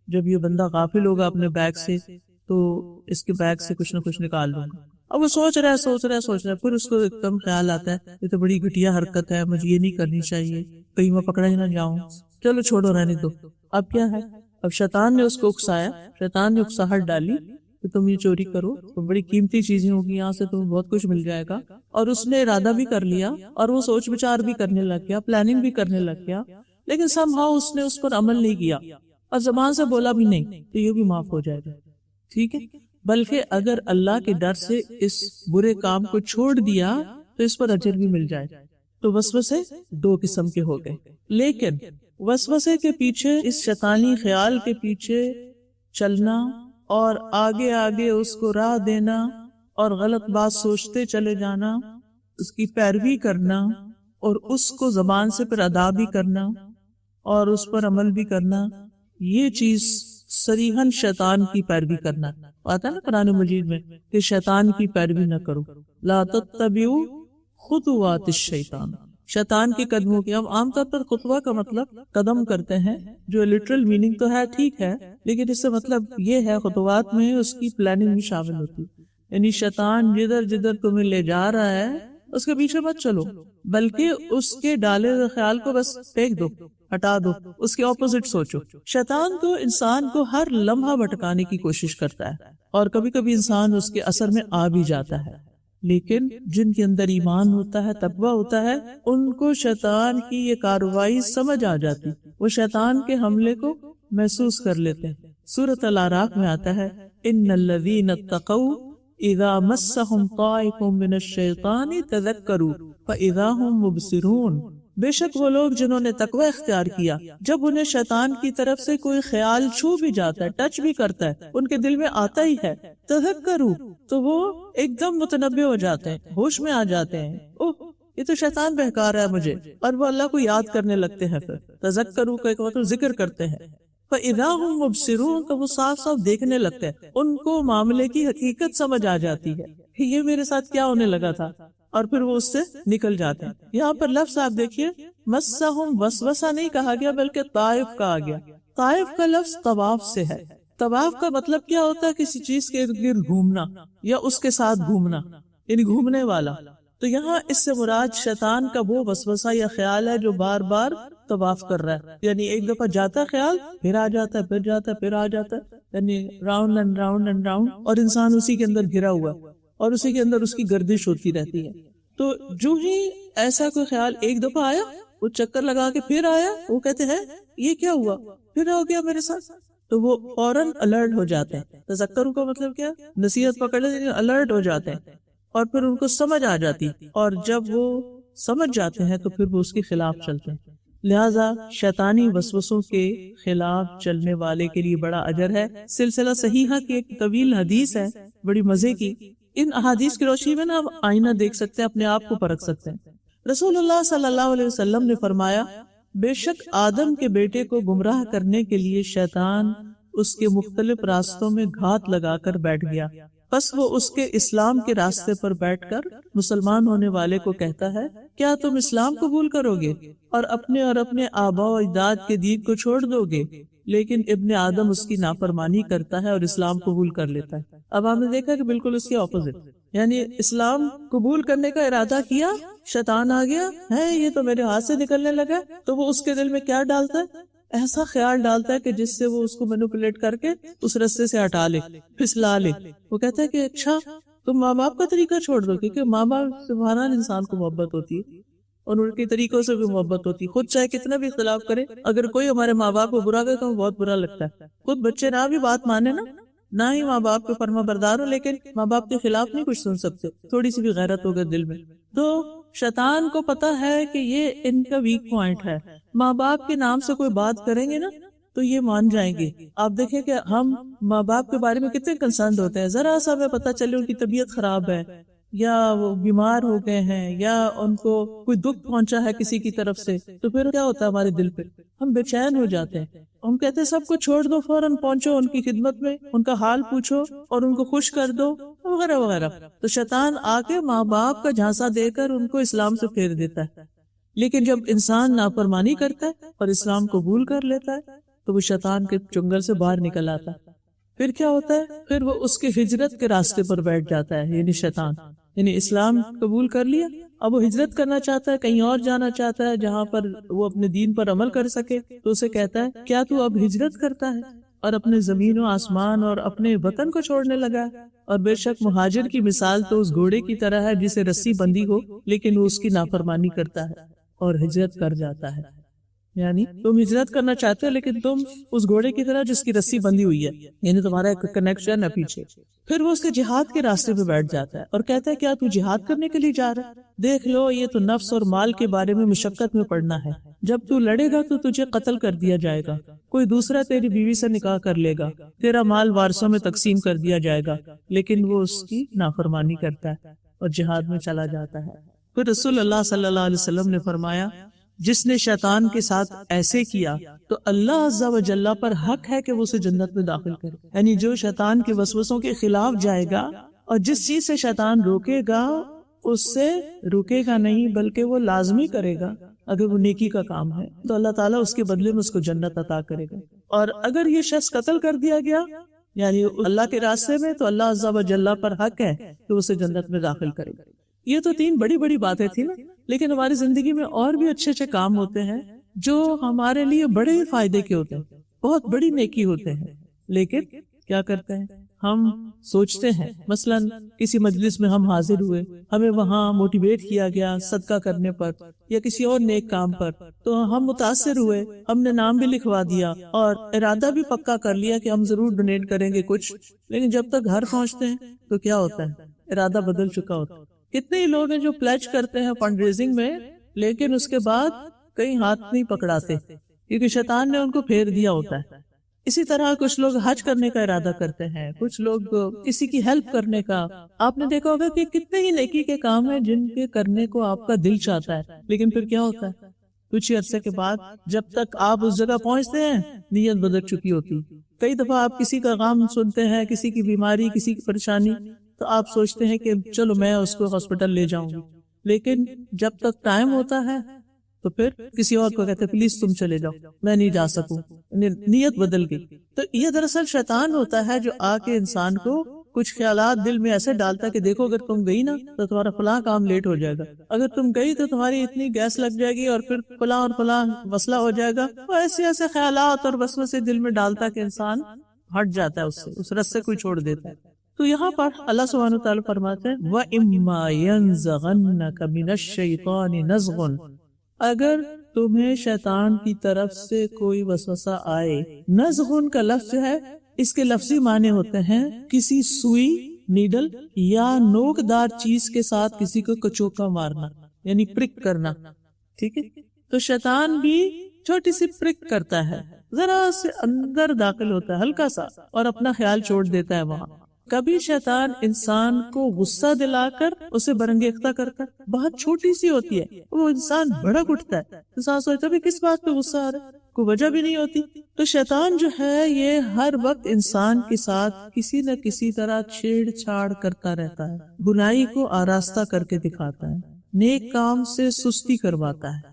جب یہ بندہ غافل ہوگا اپنے بیگ سے تو اس کے بیگ سے کچھ نہ کچھ نکال لوں گا۔ اب وہ سوچ رہا ہے، پھر اس کو ایک دم خیال آتا ہے یہ تو بڑی گھٹیا حرکت ہے، مجھے یہ نہیں کرنی چاہیے، کہیں میں پکڑا ہی نہ جاؤں، چلو چھوڑو رہنے دو۔ اب کیا ہے، اب شیطان نے اس کو اکسایا، شیطان نے اکساہٹ ڈالی کہ تم یہ چوری کرو تو بڑی قیمتی چیزیں ہوگی، یہاں سے تمہیں بہت کچھ مل جائے گا، اور اس نے ارادہ بھی کر لیا اور وہ سوچ بچار بھی کرنے لگ گیا، پلاننگ بھی کرنے لگ گیا، لیکن سم ہاؤ اس نے اس پر عمل نہیں کیا اور زبان سے بولا بھی نہیں، تو یہ بھی معاف ہو جائے گا، ٹھیک ہے۔ بلکہ اگر اللہ کے ڈر سے اس برے کام کو چھوڑ دیا تو اس پر اجر بھی مل جائے۔ تو وسوسے دو قسم کے ہو گئے، لیکن وسوسے کے پیچھے، اس شیطانی خیال کے پیچھے چلنا اور آگے آگے اس کو راہ دینا اور غلط بات سوچتے چلے جانا، اس کی پیروی کرنا اور اس کو زبان سے پھر ادا بھی کرنا اور اس پر عمل بھی کرنا، یہ چیز صریحاً شیطان کی پیروی کرنا آتا ہے نا قرآن مجید میں کہ شیطان کی پیروی نہ کرو، لا تتبعوا خطوات الشیطان، شیطان کے قدموں کی۔ ہم عام طور پر خطوہ کا مطلب قدم کرتے ہیں، جو لٹرل میننگ تو ہے، ٹھیک ہے، لیکن اس سے مطلب یہ ہے خطوات میں اس کی پلاننگ بھی شامل ہوتی ہے، یعنی شیطان جدھر جدھر تمہیں لے جا رہا ہے اس کے پیچھے مت چلو، بلکہ اس کے ڈالے ہوئے خیال کو بس پھینک دو، ہٹا دو، اس کے اپوزٹ سوچو۔ شیطان تو انسان کو ہر لمحہ بھٹکانے کی کوشش کرتا ہے اور کبھی کبھی انسان اس کے اثر میں آ بھی جاتا ہے، لیکن جن کے اندر ایمان ہوتا ہے، تقوی ہوتا ہے، ان کو شیطان کی یہ کارروائی سمجھ آ جاتی، وہ شیطان کے حملے کو محسوس کر لیتے ہیں۔ سورۃ الاعراف میں آتا ہے ان الذین اتقوا اذا مسهم طائف من الشیطان تذکروا فاذا هم مبصرون، بے شک وہ لوگ جنہوں نے تقوی اختیار کیا، جب انہیں شیطان کی طرف سے کوئی خیال چھو بھی جاتا ہے، ٹچ بھی کرتا ہے، ان کے دل میں آتا ہی ہے، تذکروا، تو وہ ایک دم متنبہ ہو جاتے ہیں، ہوش میں آ جاتے ہیں، اوہ یہ تو شیطان بہکا رہا ہے مجھے، اور وہ اللہ کو یاد کرنے لگتے ہیں، پھر تذکروا کا ایک مطلب ذکر کرتے ہیں، فَإِذَا هُمْ مُبْصِرُونَ، تو وہ صاف صاف دیکھنے لگتے ہیں، ان کو معاملے کی حقیقت سمجھ آ جاتی ہے کہ یہ میرے ساتھ کیا ہونے لگا تھا، اور پھر وہ اس سے نکل جاتے ہیں۔ یہاں پر لفظ آپ دیکھیے، مسہم، وسوسہ نہیں کہا گیا بلکہ طائف کہا گیا۔ طائف کا لفظ طواف سے ہے۔ طواف کا مطلب کیا ہوتا ہے؟ کسی چیز کے ارد گرد گھومنا یا اس کے ساتھ گھومنا، یعنی گھومنے والا۔ تو یہاں اس سے مراد شیطان کا وہ وسوسہ یا خیال ہے جو بار بار طواف کر رہا ہے، یعنی ایک دفعہ جاتا خیال، پھر آ جاتا ہے، پھر جاتا ہے، پھر آ جاتا ہے، یعنی round and round and round, اور انسان اسی کے اندر گھرا ہوا ہے اور اسی کے اندر اس کی گردش ہوتی رہتی ہے۔ تو جو ہی ایسا کوئی خیال ایک دفعہ آیا، وہ چکر لگا کے پھر آیا، وہ کہتے ہیں یہ کیا ہوا، پھر ہو گیا میرے ساتھ، تو وہ فوراً الرٹ ہو جاتے ہیں۔ تذکروا کا مطلب کیا؟ نصیحت پکڑ لیتے ہیں، الرٹ ہو جاتے ہیں، اور پھر ان کو سمجھ آ جاتی، اور جب وہ سمجھ جاتے ہیں تو پھر وہ اس کے خلاف چلتے ہیں۔ لہذا شیطانی وسوسوں کے خلاف چلنے والے کے لیے بڑا اجر ہے۔ سلسلہ صحیحہ کی ایک طویل حدیث ہے، بڑی مزے کی۔ ان احادیث کی روشنی میں نا آپ آئینہ دیکھ سکتے ہیں، اپنے آپ کو پرکھ سکتے ہیں۔ رسول اللہ صلی اللہ علیہ وسلم نے فرمایا، بے شک آدم کے بیٹے کو گمراہ کرنے کے لیے شیطان اس کے مختلف راستوں میں گھات لگا کر بیٹھ گیا، بس وہ اس کے اسلام کے راستے پر بیٹھ کر مسلمان ہونے والے کو کہتا ہے، کیا تم اسلام قبول کرو گے اور اپنے آباء و اجداد کے دین کو چھوڑ دو گے؟ لیکن ابن آدم اس کی نافرمانی کرتا ہے اور اسلام قبول کر لیتا ہے۔ اب ہم نے دیکھا کہ بالکل اس کے اپوزٹ، یعنی اسلام قبول کرنے کا ارادہ کیا، شیطان آ گیا ہے یہ تو میرے ہاتھ سے نکلنے لگا، تو وہ اس کے دل میں کیا ڈالتا ہے؟ ایسا خیال ڈالتا ہے کہ جس سے وہ اس کو مینوپولیٹ کر کے اس رستے سے ہٹا لے، پھسلا لے۔ وہ کہتا ہے کہ اچھا تم ماں باپ کا طریقہ چھوڑ دو، کیونکہ ماں باپ سے بہرحال انسان کو محبت ہوتی ہے اور ان کے طریقوں سے بھی محبت ہوتی ہے، خود چاہے کتنا بھی اختلاف کرے، اگر کوئی ہمارے ماں باپ کو برا کرے تو ہمیں بہت برا لگتا ہے۔ خود بچے نہ بھی بات مانے نا، نہ ہی ماں باپ کے فرما بردار ہو، لیکن ماں باپ کے خلاف نہیں کچھ سن سکتے، تھوڑی سی بھی غیرت ہوگا دل میں۔ تو شیطان کو پتا ہے کہ یہ ان کا ویک پوائنٹ ہے، ماں باپ کے نام سے کوئی بات کریں گے نا تو یہ مان جائیں گے۔ آپ دیکھیں کہ ہم ماں باپ کے بارے میں کتنے کنسرنڈ ہوتے ہیں، ذرا سا ہمیں پتہ چلے ان کی طبیعت خراب ہے یا وہ بیمار ہو گئے ہیں یا ان کو کوئی دکھ پہنچا ہے کسی کی طرف سے، تو پھر کیا ہوتا ہے ہمارے دل پہ؟ ہم بے چین ہو جاتے ہیں، ہم کہتے ہیں سب کو چھوڑ دو، فوراً پہنچو ان کی خدمت میں، ان کا حال پوچھو اور ان کو خوش کر دو وغیرہ وغیرہ۔ تو شیطان آ کے ماں باپ کا جھانسا دے کر ان کو اسلام سے پھیر دیتا ہے، لیکن جب انسان نافرمانی کرتا ہے اور اسلام قبول کر لیتا ہے تو وہ شیطان کے چنگل سے باہر نکل آتا ہے۔ پھر کیا ہوتا ہے؟ پھر وہ اس کے ہجرت کے راستے پر بیٹھ جاتا ہے، یعنی شیطان، یعنی اسلام قبول کر لیا، اب وہ ہجرت کرنا چاہتا ہے، کہیں اور جانا چاہتا ہے جہاں پر وہ اپنے دین پر عمل کر سکے، تو اسے کہتا ہے کیا تو اب ہجرت کرتا ہے اور اپنے زمین و آسمان اور اپنے وطن کو چھوڑنے لگا ہے؟ اور بے شک مہاجر کی مثال تو اس گھوڑے کی طرح ہے جسے رسی بندھی ہو لیکن وہ اس کی نافرمانی کرتا ہے اور ہجرت کر جاتا ہے۔ یعنی تم ہجرت کرنا چاہتے ہو لیکن تم اس گھوڑے کی طرح جس کی رسی بندھی ہوئی ہے، یعنی تمہارا ایک کنیکشن ہے پیچھے۔ پھر وہ اس کے جہاد کے راستے پہ بیٹھ جاتا ہے اور کہتا ہے کیا تو جہاد کرنے کے لیے جا رہا ہے؟ دیکھ لو یہ تو نفس اور مال کے بارے میں مشقت میں پڑنا ہے، جب تو لڑے گا تو تجھے قتل کر دیا جائے گا، کوئی دوسرا تیری بیوی سے نکاح کر لے گا، تیرا مال وارثوں میں تقسیم کر دیا جائے گا، لیکن وہ اس کی نافرمانی کرتا ہے اور جہاد میں چلا جاتا ہے۔ پھر رسول اللہ صلی اللہ علیہ وسلم نے فرمایا جس نے شیطان کے ساتھ ایسے کیا تو اللہ عز و جل پر حق ہے کہ وہ اسے جنت میں داخل کرے۔ یعنی جو شیطان کے وسوسوں کے خلاف جائے گا اور جس چیز سے شیطان روکے گا اس سے رکے گا نہیں بلکہ وہ لازمی کرے گا، اگر وہ نیکی کا کام ہے تو اللہ تعالیٰ اس کے بدلے میں اس کو جنت عطا کرے گا، اور اگر یہ شخص قتل کر دیا گیا یعنی اللہ کے راستے میں تو اللہ عز و جل پر حق ہے کہ اسے جنت میں داخل کرے گا۔ یہ تو تین بڑی بڑی باتیں تھیں نا، لیکن ہماری زندگی میں اور بھی اچھے اچھے کام ہوتے ہیں جو ہمارے لیے بڑے فائدے کے ہوتے ہیں، بہت بڑی نیکی ہوتے ہیں، لیکن کیا کرتے ہیں ہم؟ سوچتے ہیں مثلا کسی مجلس میں ہم حاضر ہوئے، ہمیں وہاں موٹیویٹ کیا گیا صدقہ کرنے پر یا کسی اور نیک کام پر، تو ہم متاثر ہوئے، ہم نے نام بھی لکھوا دیا اور ارادہ بھی پکا کر لیا کہ ہم ضرور ڈونیٹ کریں گے کچھ، لیکن جب تک گھر پہنچتے ہیں تو کیا ہوتا ہے؟ ارادہ بدل چکا ہوتا ہے۔ کتنے ہی لوگ ہیں جو پلیج کرتے ہیں فنڈ ریزنگ میں لیکن اس کے بعد کہیں ہاتھ نہیں پکڑاتے کیونکہ شیطان نے ان کو پھیر دیا ہوتا ہے۔ اسی طرح کچھ لوگ حج کرنے کا ارادہ کرتے ہیں، کچھ لوگ کسی کی ہیلپ کرنے کا۔ آپ نے دیکھا ہوگا کہ کتنے ہی نیکی کے کام ہیں جن کے کرنے کو آپ کا دل چاہتا ہے، لیکن پھر کیا ہوتا ہے کچھ ہی عرصے کے بعد جب تک آپ اس جگہ پہنچتے ہیں نیت بدل چکی ہوتی۔ کئی دفعہ آپ کسی کا غم سنتے ہیں، کسی کی بیماری، کسی کی پریشانی، تو آپ سوچتے ہیں کہ چلو میں اس کو ہاسپٹل لے جاؤں گی، لیکن جب تک ٹائم ہوتا ہے تو پھر کسی اور کو کہتے ہیں پلیز تم چلے جاؤ، میں نہیں جا سکوں، نیت بدل گئی۔ تو یہ دراصل شیطان ہوتا ہے جو آ کے انسان کو کچھ خیالات دل میں ایسے ڈالتا ہے کہ دیکھو اگر تم گئی نا تو تمہارا فلاں کام لیٹ ہو جائے گا، اگر تم گئی تو تمہاری اتنی گیس لگ جائے گی اور پھر فلاں اور فلاں مسئلہ ہو جائے گا۔ تو ایسے ایسے خیالات اور وسوسے دل میں ڈالتا ہے کہ انسان ہٹ جاتا ہے اس سے، اس راستے کو چھوڑ دیتا ہے۔ تو یہاں پر اللہ سبحانہ وتعالی فرماتے ہیں وَإِمَّا يَنزَغَنَّكَ مِنَ الشَّيْطَانِ نَزْغٌ، اگر تمہیں شیطان کی طرف سے کوئی وسوسہ آئے۔ نزغن کا لفظ ہے، اس کے لفظی معنی ہوتے ہیں کسی سوئی نیڈل یا نوک دار چیز کے ساتھ کسی کو کچوکا مارنا، یعنی پرک کرنا، ٹھیک ہے؟ تو شیطان بھی چھوٹی سی پرک کرتا ہے، ذرا سے اندر داخل ہوتا ہے ہلکا سا اور اپنا خیال چھوڑ دیتا ہے وہاں۔ کبھی شیطان انسان کو غصہ دلا کر اسے برانگیختہ کرتا ہے، بہت چھوٹی سی ہوتی ہے، وہ انسان بھڑک اٹھتا ہے، انسان سوچتا ہے کس بات پہ غصہ آ رہا ہے، کوئی وجہ بھی نہیں ہوتی۔ تو شیطان جو ہے یہ ہر وقت انسان کے ساتھ کسی نہ کسی طرح چھیڑ چھاڑ کرتا رہتا ہے، برائی کو آراستہ کر کے دکھاتا ہے، نیک کام سے سستی کرواتا ہے،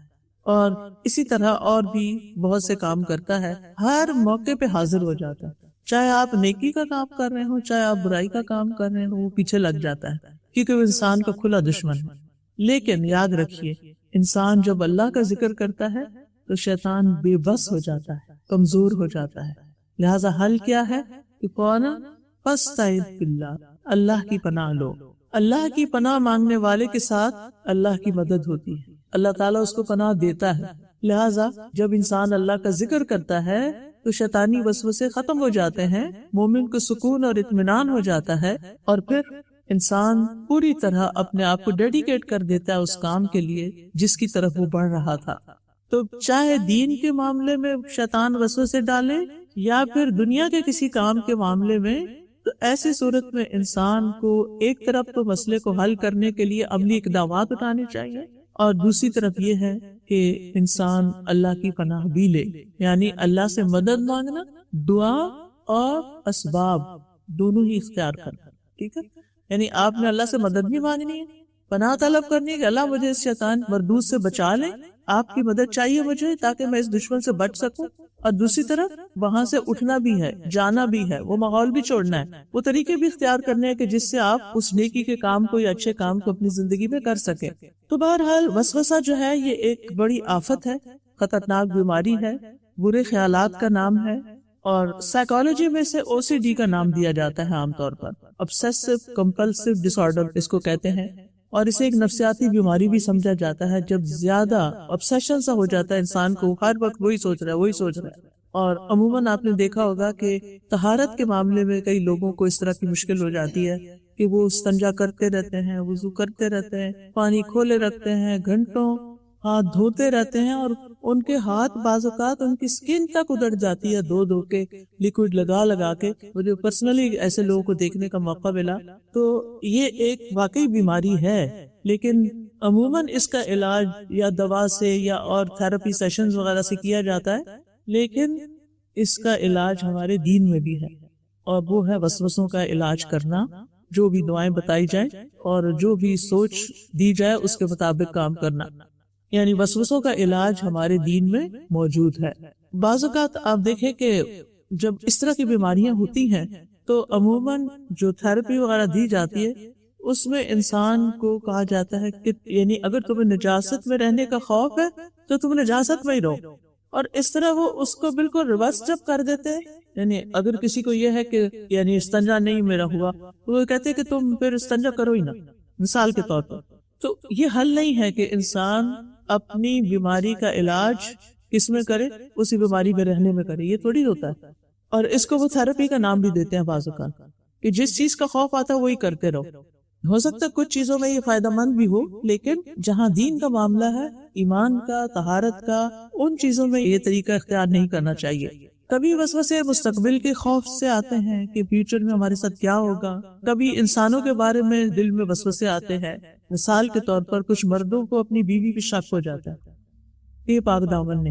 اور اسی طرح اور بھی بہت سے کام کرتا ہے، ہر موقع پہ حاضر ہو جاتا ہے، چاہے آپ نیکی کا کام کر رہے ہو چاہے آپ برائی کا کام کر رہے ہو، وہ پیچھے لگ جاتا ہے۔ کیونکہ وہ انسان کا کھلا دشمن ہے. لیکن یاد رکھیے انسان جب اللہ کا ذکر کرتا ہے تو شیطان بے بس ہو جاتا ہے، کمزور ہو جاتا ہے. لہذا حل کیا ہے کہ کون فاستعذ باللہ، اللہ کی پناہ لو. اللہ کی پناہ مانگنے والے کے ساتھ اللہ کی مدد ہوتی ہے، اللہ تعالیٰ اس کو پناہ دیتا ہے. لہذا جب انسان اللہ کا ذکر کرتا ہے تو شیطانی وسوسے ختم ہو جاتے ہیں، مومن کو سکون اور اطمینان ہو جاتا ہے، اور پھر انسان پوری طرح اپنے آپ کو ڈیڈیکیٹ کر دیتا ہے اس کام کے لیے جس کی طرف وہ بڑھ رہا تھا. تو چاہے دین کے معاملے میں شیطان وسوسے ڈالے یا پھر دنیا کے کسی کام کے معاملے میں، تو ایسی صورت میں انسان کو ایک طرف تو مسئلے کو حل کرنے کے لیے عملی اقدامات اٹھانے چاہیے، اور دوسری طرف یہ ہے کہ انسان اللہ کی پناہ بھی لے، یعنی اللہ سے مدد مانگنا، دعا اور اسباب دونوں ہی اختیار کرنا. ٹھیک ہے، یعنی آپ نے اللہ سے مدد بھی مانگنی ہے، پناہ طلب کرنی ہے کہ اللہ مجھے اس شیطان مردود سے بچا لے، آپ کی مدد چاہیے مجھے تاکہ میں اس دشمن سے بچ سکوں، اور دوسری طرف وہاں سے اٹھنا بھی ہے، جانا بھی ہے، وہ ماحول بھی چھوڑنا ہے، وہ طریقے بھی اختیار کرنے ہیں کہ جس سے آپ اس نیکی کے کام کو یا اچھے کام کو اپنی زندگی میں کر سکیں. تو بہرحال وسوسہ جو ہے یہ ایک بڑی آفت ہے، خطرناک بیماری ہے، برے خیالات کا نام ہے، اور سائیکالوجی میں سے OCD کا نام دیا جاتا ہے عام طور پر، obsessive compulsive disorder اس کو کہتے ہیں، اور اسے ایک نفسیاتی بیماری بھی سمجھا جاتا ہے جب زیادہ obsession سا ہو جاتا ہے انسان کو، ہر وقت وہی سوچ رہا ہے. اور عموماً آپ نے دیکھا ہوگا کہ طہارت کے معاملے میں کئی لوگوں کو اس طرح کی مشکل ہو جاتی ہے کہ وہ استنجا کرتے رہتے ہیں، وضو کرتے رہتے ہیں، پانی کھولے رکھتے ہیں، گھنٹوں ہاتھ دھوتے رہتے ہیں، اور ان کے ہاتھ بعض اوقات ان کی سکن تک ادڑ جاتی ہے دھو کے، لیکوڈ لگا کے. مجھے پرسنلی ایسے لوگوں کو دیکھنے کا موقع ملا. تو یہ ایک واقعی بیماری ہے، لیکن عموماً اس کا علاج یا دوا سے یا اور تھراپی سیشنز وغیرہ سے کیا جاتا ہے، لیکن اس کا علاج ہمارے دین میں بھی ہے، اور وہ ہے وسوسوں کا علاج کرنا. جو بھی دعائیں بتائی جائیں اور جو بھی سوچ دی جائے اس کے مطابق کام کرنا، یعنی وسوسوں کا علاج ہمارے دین میں موجود ہے. بعض اوقات آپ دیکھیں کہ جب اس طرح کی بیماریاں ہوتی ہیں تو عموماً جو تھراپی وغیرہ دی جاتی ہے اس میں انسان کو کہا جاتا ہے کہ یعنی اگر تمہیں نجاست میں رہنے کا خوف ہے تو تم نجاست میں ہی رہو، اور اس طرح وہ اس کو بالکل ریورس جب کر دیتے ہیں. یعنی اگر کسی کو یہ ہے کہ یعنی استنجا نہیں میرا ہوا، وہ کہتے ہیں کہ تم پھر استنجا کرو ہی نہ، مثال کے طور پر. تو یہ حل نہیں ہے کہ انسان اپنی بیماری کا علاج کس میں کرے، اسی بیماری میں رہنے میں کرے، یہ تھوڑی ہوتا ہے. اور اس کو وہ تھراپی کا نام بھی دیتے ہیں بعض اوقات، کہ جس چیز کا خوف آتا ہے وہی کرتے رہو. ہو سکتا ہے کچھ چیزوں میں یہ فائدہ مند بھی ہو، لیکن جہاں دین کا معاملہ ہے، ایمان کا، طہارت کا، ان چیزوں میں یہ طریقہ اختیار نہیں کرنا چاہیے. کبھی وسوسے مستقبل کے خوف سے آتے ہیں کہ فیوچر میں ہمارے ساتھ کیا ہوگا، کبھی انسانوں کے بارے میں دل میں وسوسے آتے ہیں. مثال کے طور پر کچھ مردوں کو اپنی بیوی پہ شک ہو جاتا ہے، یہ پاک دامن نے،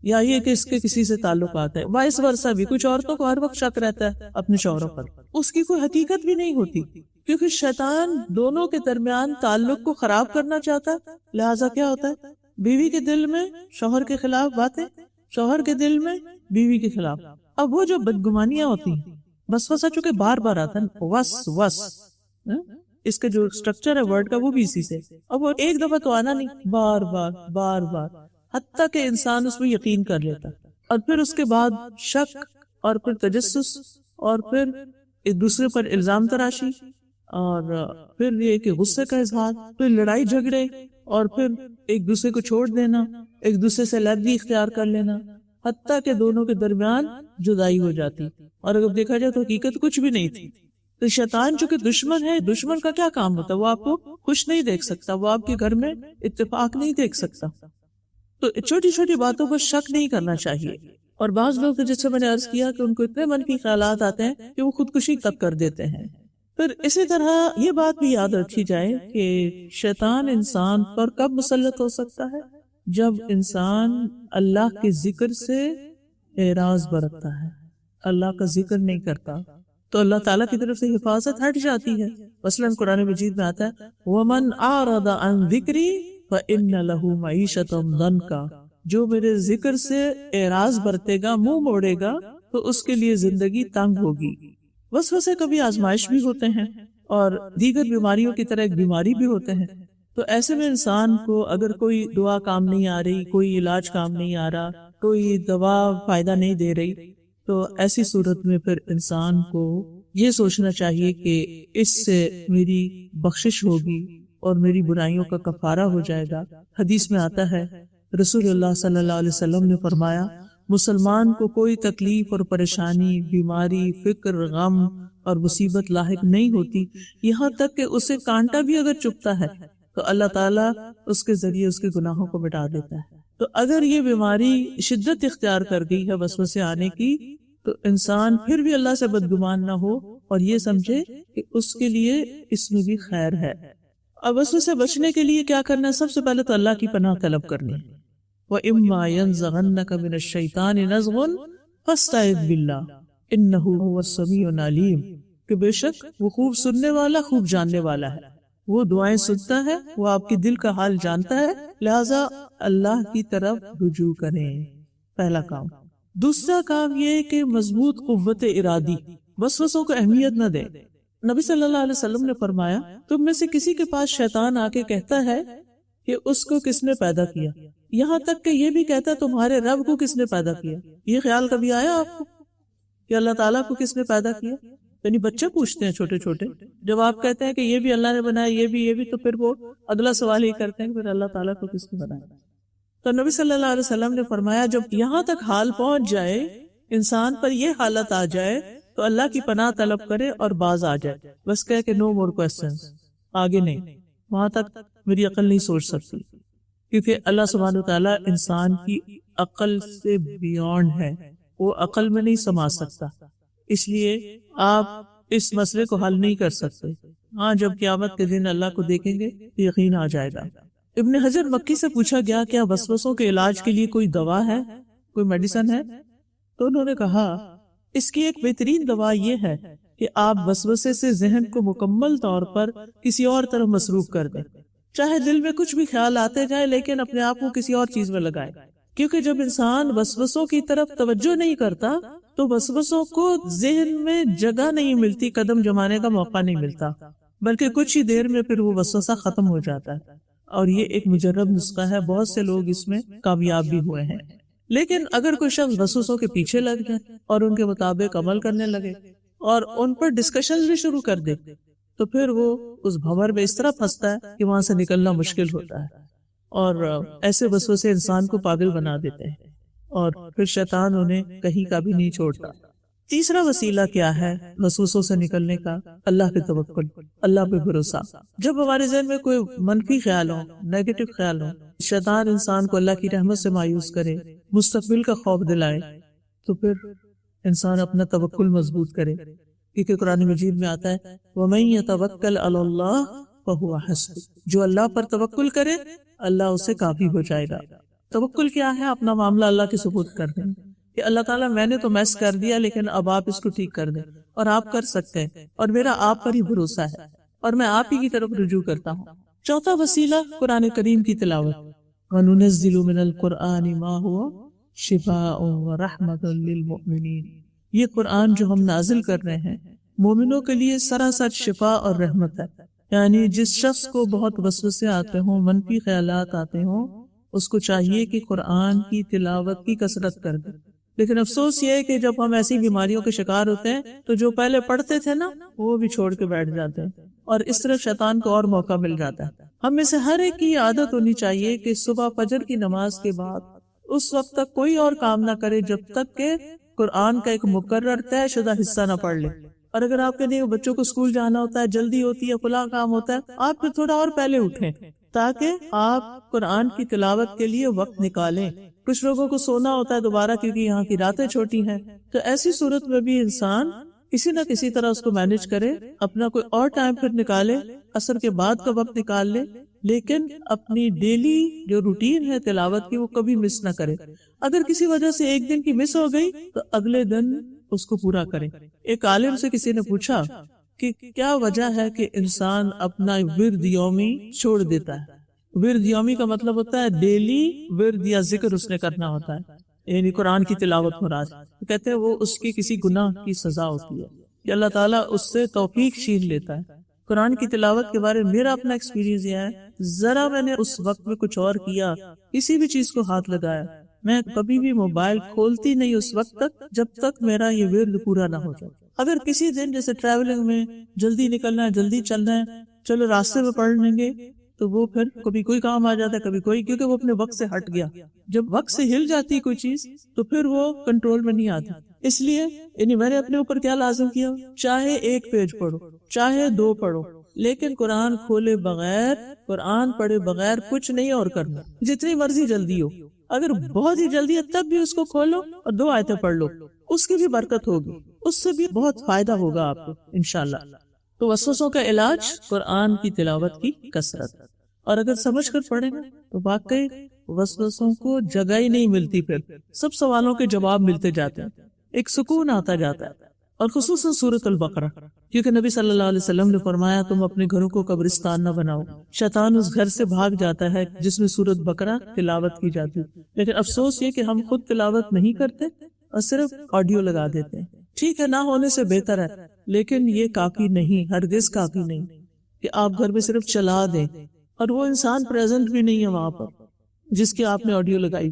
یا یہ کہ اس کے کسی سے تعلقات ہے. وائس ورسا بھی کچھ عورتوں کو ہر وقت شک رہتا ہے اپنے شوہروں پر، اس کی کوئی حقیقت بھی نہیں ہوتی، کیونکہ شیطان دونوں کے درمیان تعلق کو خراب کرنا چاہتا ہے. لہٰذا کیا ہوتا ہے، بیوی کے دل میں شوہر کے خلاف باتیں، شوہر کے دل میں بیوی کے خلاف. اب وہ جو بدگمانیاں ہوتی ہیں، وسوسہ چونکہ بار بار آتا ہے، وس اس کا جو سٹرکچر ہے ورڈ کا وہ بھی اسی سے. اب وہ ایک دفعہ تو آنا نہیں، بار بار حتیٰ کہ انسان اس میں یقین کر لیتا، اور پھر اس کے بعد شک، اور پھر تجسس، اور پھر ایک دوسرے پر الزام تراشی، اور پھر یہ کہ غصے کا اظہار، پھر لڑائی جھگڑے، اور پھر ایک دوسرے کو چھوڑ دینا، ایک دوسرے سے علیحدگی اختیار کر لینا، حتیٰ کہ دونوں کے درمیان جدائی ہو جاتی. اور اگر دیکھا جائے تو حقیقت کچھ بھی نہیں تھی. تو شیطان چونکہ دشمن ہے، دشمن کا کیا کام ہوتا ہے، وہ آپ کو خوش نہیں دیکھ سکتا، وہ آپ کے گھر میں اتفاق نہیں دیکھ سکتا. تو چھوٹی چھوٹی باتوں پر شک نہیں کرنا چاہیے. اور بعض لوگ جس سے میں نے عرض کیا کہ ان کو اتنے منفی خیالات آتے ہیں کہ وہ خودکشی تک کر دیتے ہیں. پھر اسی طرح یہ بات بھی یاد رکھی جائے کہ شیطان انسان پر کب مسلط ہو سکتا ہے، جب انسان اللہ کے ذکر سے اعراض برتتا ہے، اللہ کا ذکر نہیں کرتا، تو اللہ تعالیٰ کی طرف سے حفاظت ہٹ جاتی ہے. مثلاً قرآن مجید میں آتا ہے وَمَنْ أَعْرَضَ عَنْ ذِكْرِي فَإِنَّ لَهُ مَعِيشَةً ضَنْكًا، جو میرے ذکر سے اعراض برتے گا، منہ موڑے گا، تو اس کے لیے زندگی تنگ ہوگی. وسوسے کبھی آزمائش بھی ہوتے ہیں، اور دیگر بیماریوں کی طرح ایک بیماری بھی ہوتے ہیں. تو ایسے میں انسان کو اگر کوئی دعا کام نہیں آ رہی، کوئی علاج کام نہیں آ رہا، کوئی دوا فائدہ نہیں دے رہی، تو ایسی صورت میں پھر انسان کو یہ سوچنا چاہیے کہ اس سے میری بخشش ہوگی اور میری برائیوں کا کفارہ ہو جائے گا. حدیث میں آتا ہے رسول اللہ صلی اللہ علیہ وسلم نے فرمایا مسلمان کو کوئی تکلیف اور پریشانی، بیماری، فکر، غم اور مصیبت لاحق نہیں ہوتی یہاں تک کہ اسے کانٹا بھی اگر چبھتا ہے تو اللہ تعالیٰ اس کے ذریعے اس کے گناہوں کو مٹا دیتا ہے. تو اگر یہ بیماری شدت اختیار کر گئی ہے وسوسے آنے کی تو انسان پھر بھی اللہ سے بدگمان نہ ہو اور یہ سمجھے کہ اس کے لیے اس میں بھی خیر ہے. اب وسوسے سے بچنے کے لیے کیا کرنا ہے؟ سب سے پہلے تو اللہ کی پناہ طلب کرنی ہے. وَإِمَّا يَنزَغَنَّكَ مِنَ الشَّيْطَانِ نَزْغٌ فَاسْتَعِذْ بِاللَّهِ إِنَّهُ هُوَ السَّمِيعُ الْعَلِيمُ کہ بے شک وہ خوب سننے والا، خوب جاننے والا ہے. وہ دعائیں سنتا ہے، وہ آپ کے دل کا حال جانتا ہے، لہذا اللہ کی طرف رجوع کریں. پہلا کام. دوسرا کام یہ کہ مضبوط قوت ارادی، وسوسوں کو اہمیت نہ دیں. نبی صلی اللہ علیہ وسلم نے فرمایا تم میں سے کسی کے پاس شیطان آ کے کہتا ہے کہ اس کو کس نے پیدا کیا، یہاں تک کہ یہ بھی کہتا ہے تمہارے رب کو کس نے پیدا کیا. یہ خیال کبھی آیا آپ کو کہ اللہ تعالیٰ کو کس نے پیدا کیا؟ یعنی بچے پوچھتے ہیں چھوٹے چھوٹے، جب آپ کہتے ہیں کہ یہ بھی اللہ نے بنایا، یہ بھی، تو پھر وہ اگلا سوال یہ کرتے ہیں کہ پھر اللہ تعالیٰ کو کس نے بنایا. تو نبی صلی اللہ علیہ وسلم نے فرمایا جب یہاں تک حال پہنچ جائے، انسان پر یہ حالت آ جائے تو اللہ کی پناہ طلب کرے اور باز آ جائے. بس کہے کہ نو مور کوسچنز، آگے نہیں، وہاں تک میری عقل نہیں سوچ سکتی، کیونکہ اللہ سبحانہ وتعالیٰ انسان کی عقل سے بیونڈ ہے، وہ عقل میں نہیں سما سکتا. اس لیے آپ اس مسئلے کو حل نہیں کر سکتے. ہاں جب قیامت کے دن اللہ کو دیکھیں گے تو یقین آ جائے گا. ابن حجر مکی سے پوچھا گیا کیا وسوسوں کے علاج کے لیے کوئی دوا ہے، کوئی میڈیسن ہے؟ تو انہوں نے کہا اس کی ایک بہترین دوا یہ ہے کہ آپ وسوسے سے ذہن کو مکمل طور پر کسی اور طرف مصروف کر دیں. چاہے دل میں کچھ بھی خیال آتے جائیں لیکن اپنے آپ کو کسی اور چیز میں لگائے، کیونکہ جب انسان وسوسوں کی طرف توجہ نہیں کرتا تو وسوسوں کو ذہن میں جگہ نہیں ملتی، قدم جمانے کا موقع نہیں ملتا، بلکہ کچھ ہی دیر میں پھر وہ وسوسہ ختم ہو جاتا ہے. اور یہ ایک مجرب نسخہ ہے، بہت سے لوگ اس میں کامیاب بھی ہوئے ہیں. لیکن اگر کوئی شخص وسوسوں کے پیچھے لگ جائے اور ان کے مطابق عمل کرنے لگے اور ان پر ڈسکشن بھی شروع کر دے تو پھر وہ اس بھنور میں اس طرح پھنستا ہے کہ وہاں سے نکلنا مشکل ہوتا ہے. اور ایسے وسوسے انسان کو پاگل بنا دیتے ہیں اور پھر شیطان انہیں کہیں کا بھی نہیں چھوڑتا. تیسرا وسیلہ کیا ہے وسوسوں سے نکلنے کا؟ اللہ پہ توکل، اللہ پہ بھروسہ. جب ہمارے ذہن میں کوئی منفی خیال ہو، نیگیٹو خیال ہو، شیطان انسان کو اللہ کی رحمت سے مایوس کرے، مستقبل کا خوف دلائے، تو پھر انسان اپنا توکل مضبوط کرے، کیونکہ قرآن مجید میں آتا ہے وَمَن يَتَوَكَّلْ عَلَى اللَّهِ فَهُوَ حَسْبُهُ، جو اللہ پر توکل کرے اللہ اسے کافی ہو جائے گا. توکل کیا ہے؟ اپنا معاملہ اللہ کے سپرد کر دیں کہ اللہ تعالیٰ میں نے تو میس کر دیا لیکن اب آپ اس کو ٹھیک کر دیں، اور آپ کر سکتے ہیں اور میرا آپ پر ہی بھروسہ ہے اور میں آپ ہی کی طرف رجوع کرتا ہوں. چوتھا وسیلہ قرآن کریم کی تلاوت. وَنُنَزِّلُ مِنَ الْقُرْآنِ مَا هُوَ شِفَاءٌ وَرَحْمَةٌ لِّلْمُؤْمِنِينَ، یہ قرآن جو ہم نازل کر رہے ہیں مومنوں کے لیے سراسر شفا اور رحمت ہے. یعنی جس شخص کو بہت وسوسے آتے ہوں، منفی خیالات آتے ہوں، اس کو چاہیے کہ قرآن کی تلاوت کی کثرت کر دے. لیکن افسوس یہ ہے کہ جب ہم ایسی بیماریوں کے شکار ہوتے ہیں تو جو پہلے پڑھتے تھے نا وہ بھی چھوڑ کے بیٹھ جاتے ہیں اور اس طرح شیطان کو اور موقع مل جاتا ہے. ہم میں سے ہر ایک کی عادت ہونی چاہیے کہ صبح فجر کی نماز کے بعد اس وقت تک کوئی اور کام نہ کرے جب تک کہ قرآن کا ایک مقرر طے شدہ حصہ نہ پڑھ لے. اور اگر آپ کہتے ہیں بچوں کو اسکول جانا ہوتا ہے، جلدی ہوتی ہے، فلاں کام ہوتا ہے، آپ پھر تھوڑا اور پہلے اٹھیں تاکہ آپ قرآن کی تلاوت کے لیے وقت نکالیں. کچھ لوگوں کو سونا ہوتا ہے دوبارہ کیونکہ یہاں کی راتیں چھوٹی ہیں، تو ایسی صورت میں بھی انسان کسی نہ کسی طرح اس کو مینج کرے، اپنا کوئی اور ٹائم پھر نکالے، عصر کے بعد کا وقت نکال لے، لیکن اپنی ڈیلی جو روٹین ہے تلاوت کی وہ کبھی مس نہ کرے. اگر کسی وجہ سے ایک دن کی مس ہو گئی تو اگلے دن اس کو پورا کرے. ایک عالم سے کسی نے پوچھا کہ کیا وجہ ہے کہ انسان اپنا ورد یومی چھوڑ دیتا ہے. ورد یومی کا مطلب ہوتا ہے ڈیلی ورد یا ذکر اس نے کرنا ہوتا ہے، یعنی قرآن کی تلاوت مراد. کہتے ہیں وہ اس کی کسی گناہ کی سزا ہوتی ہے کہ اللہ تعالیٰ اس سے توفیق چھین لیتا ہے. قرآن کی تلاوت کے بارے میں میرا اپنا ایکسپیرینس یہ ہے، ذرا میں نے اس وقت میں کچھ اور کیا، کسی بھی چیز کو ہاتھ لگایا، میں کبھی بھی موبائل کھولتی نہیں اس وقت تک جب تک میرا یہ ورد پورا نہ ہو جائے۔ اگر کسی دن جیسے ٹریولنگ میں جلدی نکلنا ہے، جلدی چلنا ہے، چلو راستے میں پڑھ لیں گے، تو وہ پھر کبھی کوئی کام آ جاتا ہے، کبھی کوئی، کیونکہ وہ اپنے وقت سے ہٹ گیا۔ جب وقت سے ہل جاتی کوئی چیز تو پھر وہ کنٹرول میں نہیں آتی۔ اس لیے یعنی میں نے اپنے اوپر کیا لازم کیا، چاہے ایک پیج پڑھو، چاہے 2 پڑھو، لیکن قرآن کھولے بغیر، قرآن پڑھے بغیر کچھ نہیں اور کرنا، جتنی مرضی جلدی ہو۔ اگر بہت ہی جلدی ہے تب بھی اس کو کھولو اور 2 آیتیں پڑھ لو، اس کی بھی برکت ہوگی، اس سے بھی بہت فائدہ ہوگا آپ کو انشاءاللہ۔ تو وسوسوں کا علاج قرآن کی تلاوت کی کثرت، اور اگر سمجھ کر پڑھیں نا تو واقعی وسوسوں کو جگہ ہی نہیں ملتی، پھر سب سوالوں کے جواب ملتے جاتے ہیں، ایک سکون آتا جاتا ہے۔ اور خصوصاً سورۃ البقرہ، کیونکہ نبی صلی اللہ علیہ وسلم نے فرمایا تم اپنے گھروں کو قبرستان نہ بناؤ، شیطان اس گھر سے بھاگ جاتا ہے جس میں سورۃ بقرہ تلاوت کی جاتی۔ لیکن افسوس یہ کہ ہم خود تلاوت نہیں کرتے اور صرف آڈیو لگا دیتے ہیں۔ ٹھیک ہے، نہ ہونے سے بہتر ہے، لیکن یہ کافی نہیں، ہرگز کافی نہیں کہ آپ گھر میں صرف چلا دیں اور وہ انسان پریزنٹ بھی نہیں ہے وہاں پر جس کی آپ نے آڈیو لگائی۔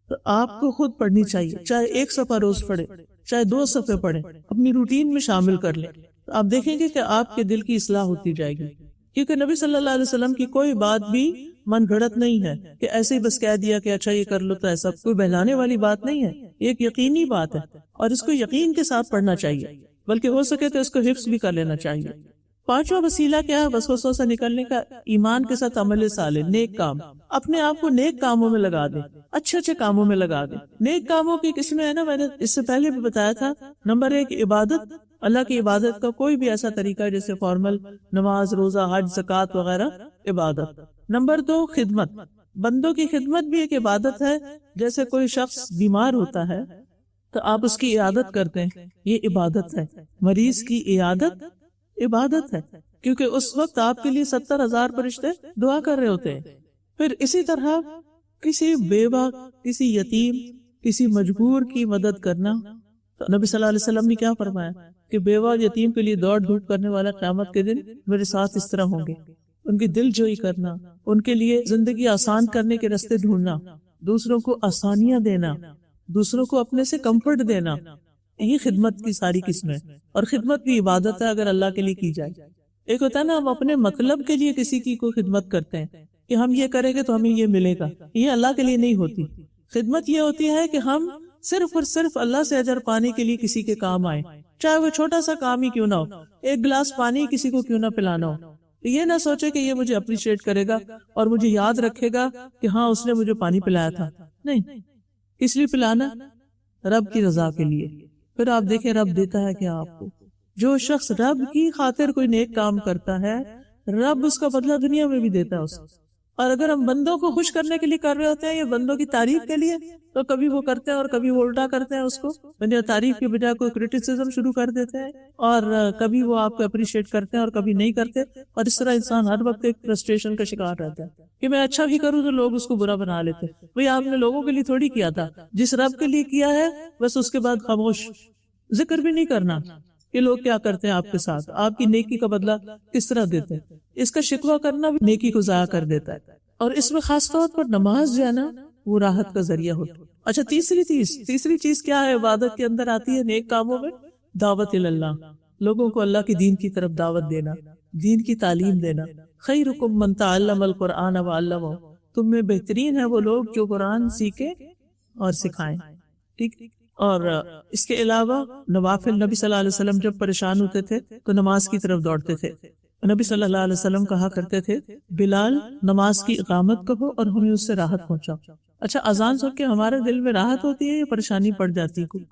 تو آپ کو خود پڑھنی چاہیے، چاہے 1 صفحہ روز پڑھے، چاہے 2 صفحے پڑھیں، اپنی روٹین میں شامل کر لیں، تو آپ دیکھیں گے کہ آپ کے دل کی اصلاح ہوتی جائے گی۔ کیونکہ نبی صلی اللہ علیہ وسلم کی کوئی بات بھی من گھڑت نہیں ہے کہ ایسے ہی بس کہہ دیا کہ اچھا یہ کر لو تو ایسا، کوئی بہلانے والی بات نہیں ہے، یہ ایک یقینی بات ہے اور اس کو یقین کے ساتھ پڑھنا چاہیے، بلکہ ہو سکے تو اس کو حفظ بھی کر لینا چاہیے۔ 5واں وسیلہ کیا ہے وسوسوں سے نکلنے کا؟ ایمان کے ساتھ عمل صالح، نیک کام۔ اپنے آپ کو نیک کاموں میں لگا دیں، اچھے اچھے کاموں میں لگا دیں۔ نیک کاموں کی قسم ہے نا، میں نے اس سے پہلے بھی بتایا تھا، نمبر 1 عبادت، اللہ کی عبادت کا کوئی بھی ایسا طریقہ جیسے فارمل نماز، روزہ، حج، زکوٰۃ وغیرہ، عبادت۔ نمبر 2 خدمت، بندوں کی خدمت بھی ایک عبادت ہے۔ جیسے کوئی شخص بیمار ہوتا ہے تو آپ اس کی عیادت کرتے ہیں، یہ عبادت ہے۔ مریض کی عیادت عبادت ہے، کیونکہ اس وقت آپ کے لیے 70,000 فرشتے دعا کر رہے ہوتے ہیں۔ پھر اسی طرح کسی بیوہ، کسی یتیم، کسی مجبور کی مدد کرنا۔ تو نبی صلی اللہ علیہ وسلم نے کیا فرمایا کہ بیوہ یتیم کے لیے دوڑ دھوپ کرنے والا قیامت کے دن میرے ساتھ اس طرح ہوں گے۔ ان کی دل جوئی کرنا، ان کے لیے زندگی آسان کرنے کے راستے ڈھونڈنا، دوسروں کو آسانیاں دینا، دوسروں کو اپنے سے کمفرٹ دینا، یہ خدمت کی ساری قسمیں۔ اور خدمت بھی عبادت ہے اگر اللہ کے لیے کی جائے۔ ایک ہوتا ہے نا ہم اپنے مطلب کے لیے کسی کی کوئی خدمت کرتے ہیں کہ ہم یہ کریں گے تو ہمیں یہ ملے گا، یہ اللہ کے لیے نہیں ہوتی۔ خدمت یہ ہوتی ہے کہ ہم صرف اور صرف اللہ سے اجر پانے کے لیے کسی کے کام آئیں، چاہے وہ چھوٹا سا کام ہی کیوں نہ ہو، 1 گلاس پانی کسی کو کیوں نہ پلانا ہو۔ یہ نہ سوچے کہ یہ مجھے اپریشیٹ کرے گا اور مجھے یاد رکھے گا کہ ہاں اس نے مجھے پانی پلایا تھا، نہیں، اس لیے پلانا رب کی رضا کے لیے۔ پھر آپ دیکھیں رب دیتا ہے کیا آپ کو۔ جو شخص رب کی خاطر کوئی نیک کام کرتا ہے، رب اس کا بدلہ دنیا میں بھی دیتا ہے اس کو۔ اور اگر ہم بندوں کو خوش کرنے کے لیے کر رہے ہوتے ہیں یا بندوں کی تعریف کے لیے، تو کبھی وہ کرتے ہیں اور کبھی وہ الٹا کرتے ہیں، اس کو تعریف کی بجائے کوئی کرٹیسزم شروع کر دیتے ہیں، اور کبھی وہ آپ کو اپریشیٹ کرتے ہیں اور کبھی نہیں کرتے، اور اس طرح انسان ہر وقت ایک فرسٹریشن کا شکار رہتا ہے کہ میں اچھا بھی کروں تو لوگ اس کو برا بنا لیتے۔ بھئی آپ نے لوگوں کے لیے تھوڑی کیا تھا، جس رب کے لیے کیا ہے بس اس کے بعد خاموش، ذکر بھی نہیں کرنا کہ لوگ کیا کرتے ہیں آپ کے ساتھ، آپ کی نیکی کا بدلہ کس طرح دیتے ہیں۔ اس کا شکوہ کرنا بھی نیکی کو ضائع کر دیتا ہے، اور اس میں خاص طور پر نماز جو ہے نا وہ راحت کا ذریعہ ہوتا ہے۔ اچھا تیسری چیز کیا ہے عبادت کے اندر آتی ہے نیک کاموں میں؟ دعوت اللہ، لوگوں کو اللہ کی دین کی طرف دعوت دینا، دین کی تعلیم دینا۔ خیرکم من تعلم القرآن وعلمہ، تم میں بہترین ہے وہ لوگ جو قرآن سیکھیں اور سکھائیں، ٹھیک۔ اور اس کے علاوہ نوافل، نبی صلی اللہ علیہ وسلم جب پریشان ہوتے تھے تو نماز کی طرف دوڑتے تھے۔ نبی صلی اللہ علیہ وسلم کہا کرتے تھے بلال نماز کی اقامت کہو اور ہمیں اس سے راحت پہنچاؤ۔ اچھا اذان سن کے ہمارے دل میں راحت ہوتی ہے یا پریشانی پڑ جاتی ہے؟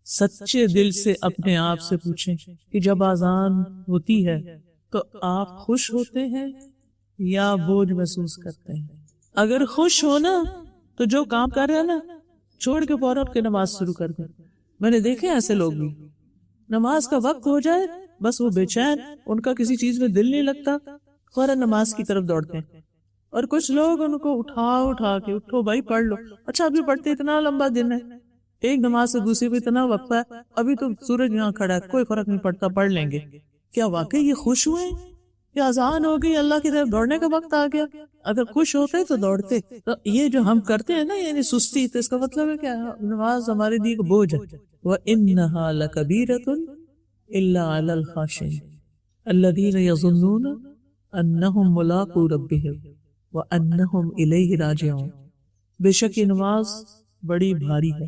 سچے دل سے اپنے آپ سے پوچھیں کہ جب اذان ہوتی ہے تو آپ خوش ہوتے ہیں یا بوجھ محسوس کرتے ہیں؟ اگر خوش ہو نا تو جو کام کر رہے ہیں نا چھوڑ کے فوراً کے نماز شروع کر دیں۔ میں نے دیکھے ایسے لوگ بھی، نماز کا وقت ہو جائے بس وہ بے چین، ان کا کسی چیز میں دل نہیں لگتا، فوراً نماز کی طرف دوڑتے ہیں۔ اور کچھ لوگ ان کو اٹھا کے اٹھو بھائی پڑھ لو، اچھا ابھی پڑھتے اتنا لمبا دن ہے، ایک نماز سے دوسری پہ اتنا وقفہ ہے، ابھی تو سورج یہاں کھڑا ہے، کوئی فرق نہیں پڑتا، پڑھ لیں گے۔ کیا واقعی یہ خوش ہوئے ہیں کہ اذان ہو گئی، اللہ کی طرف دوڑنے کا وقت آ گیا؟ اگر خوش ہوتے تو دوڑتے. تو یہ جو ہم کرتے ہیں نا یعنی سستی، تو اس کا مطلب ہے کہ نماز ہمارے لیے ایک بوجھ ہے. وَإِنَّهَا لَكَبِيرَةٌ إِلَّا عَلَى الْخَاشِعِينَ الَّذِينَ يَظُنُّونَ أَنَّهُمْ مُلَاقُو رَبِّهِمْ وَأَنَّهُمْ إِلَيْهِ رَاجِعُونَ. بے شک یہ نماز بڑی بھاری ہے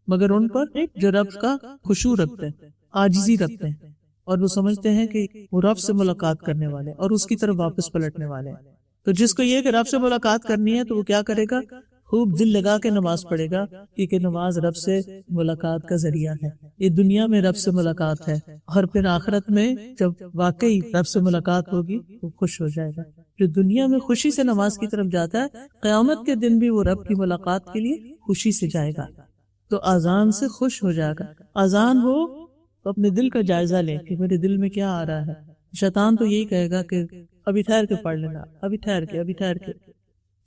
مگر ان پر ایک جو رب کا خشوع رکھتے ہیں، عاجزی رکھتے ہیں، اور وہ سمجھتے ہیں کہ وہ رب سے ملاقات کرنے والے اور اس کی طرف واپس پلٹنے والے ہیں. تو جس کو یہ کہ رب سے ملاقات کرنی ہے تو وہ کیا کرے گا؟ خوب دل لگا کے نماز پڑھے گا، کیونکہ نماز رب سے ملاقات کا ذریعہ ہے. یہ دنیا میں رب سے ملاقات ہے، اور پھر آخرت میں جب واقعی رب سے ملاقات ہوگی وہ خوش ہو جائے گا. جو دنیا میں خوشی سے نماز کی طرف جاتا ہے، قیامت کے دن بھی وہ رب کی ملاقات کے لیے خوشی سے جائے گا. تو اذان سے خوش ہو جائے گا. اذان ہو تو اپنے دل کا جائزہ لیں کہ میرے دل میں کیا آ رہا ہے. شیطان تو یہی کہے گا کہ ابھی ٹھہر کے پڑھ لینا، ابھی ٹھہر کے.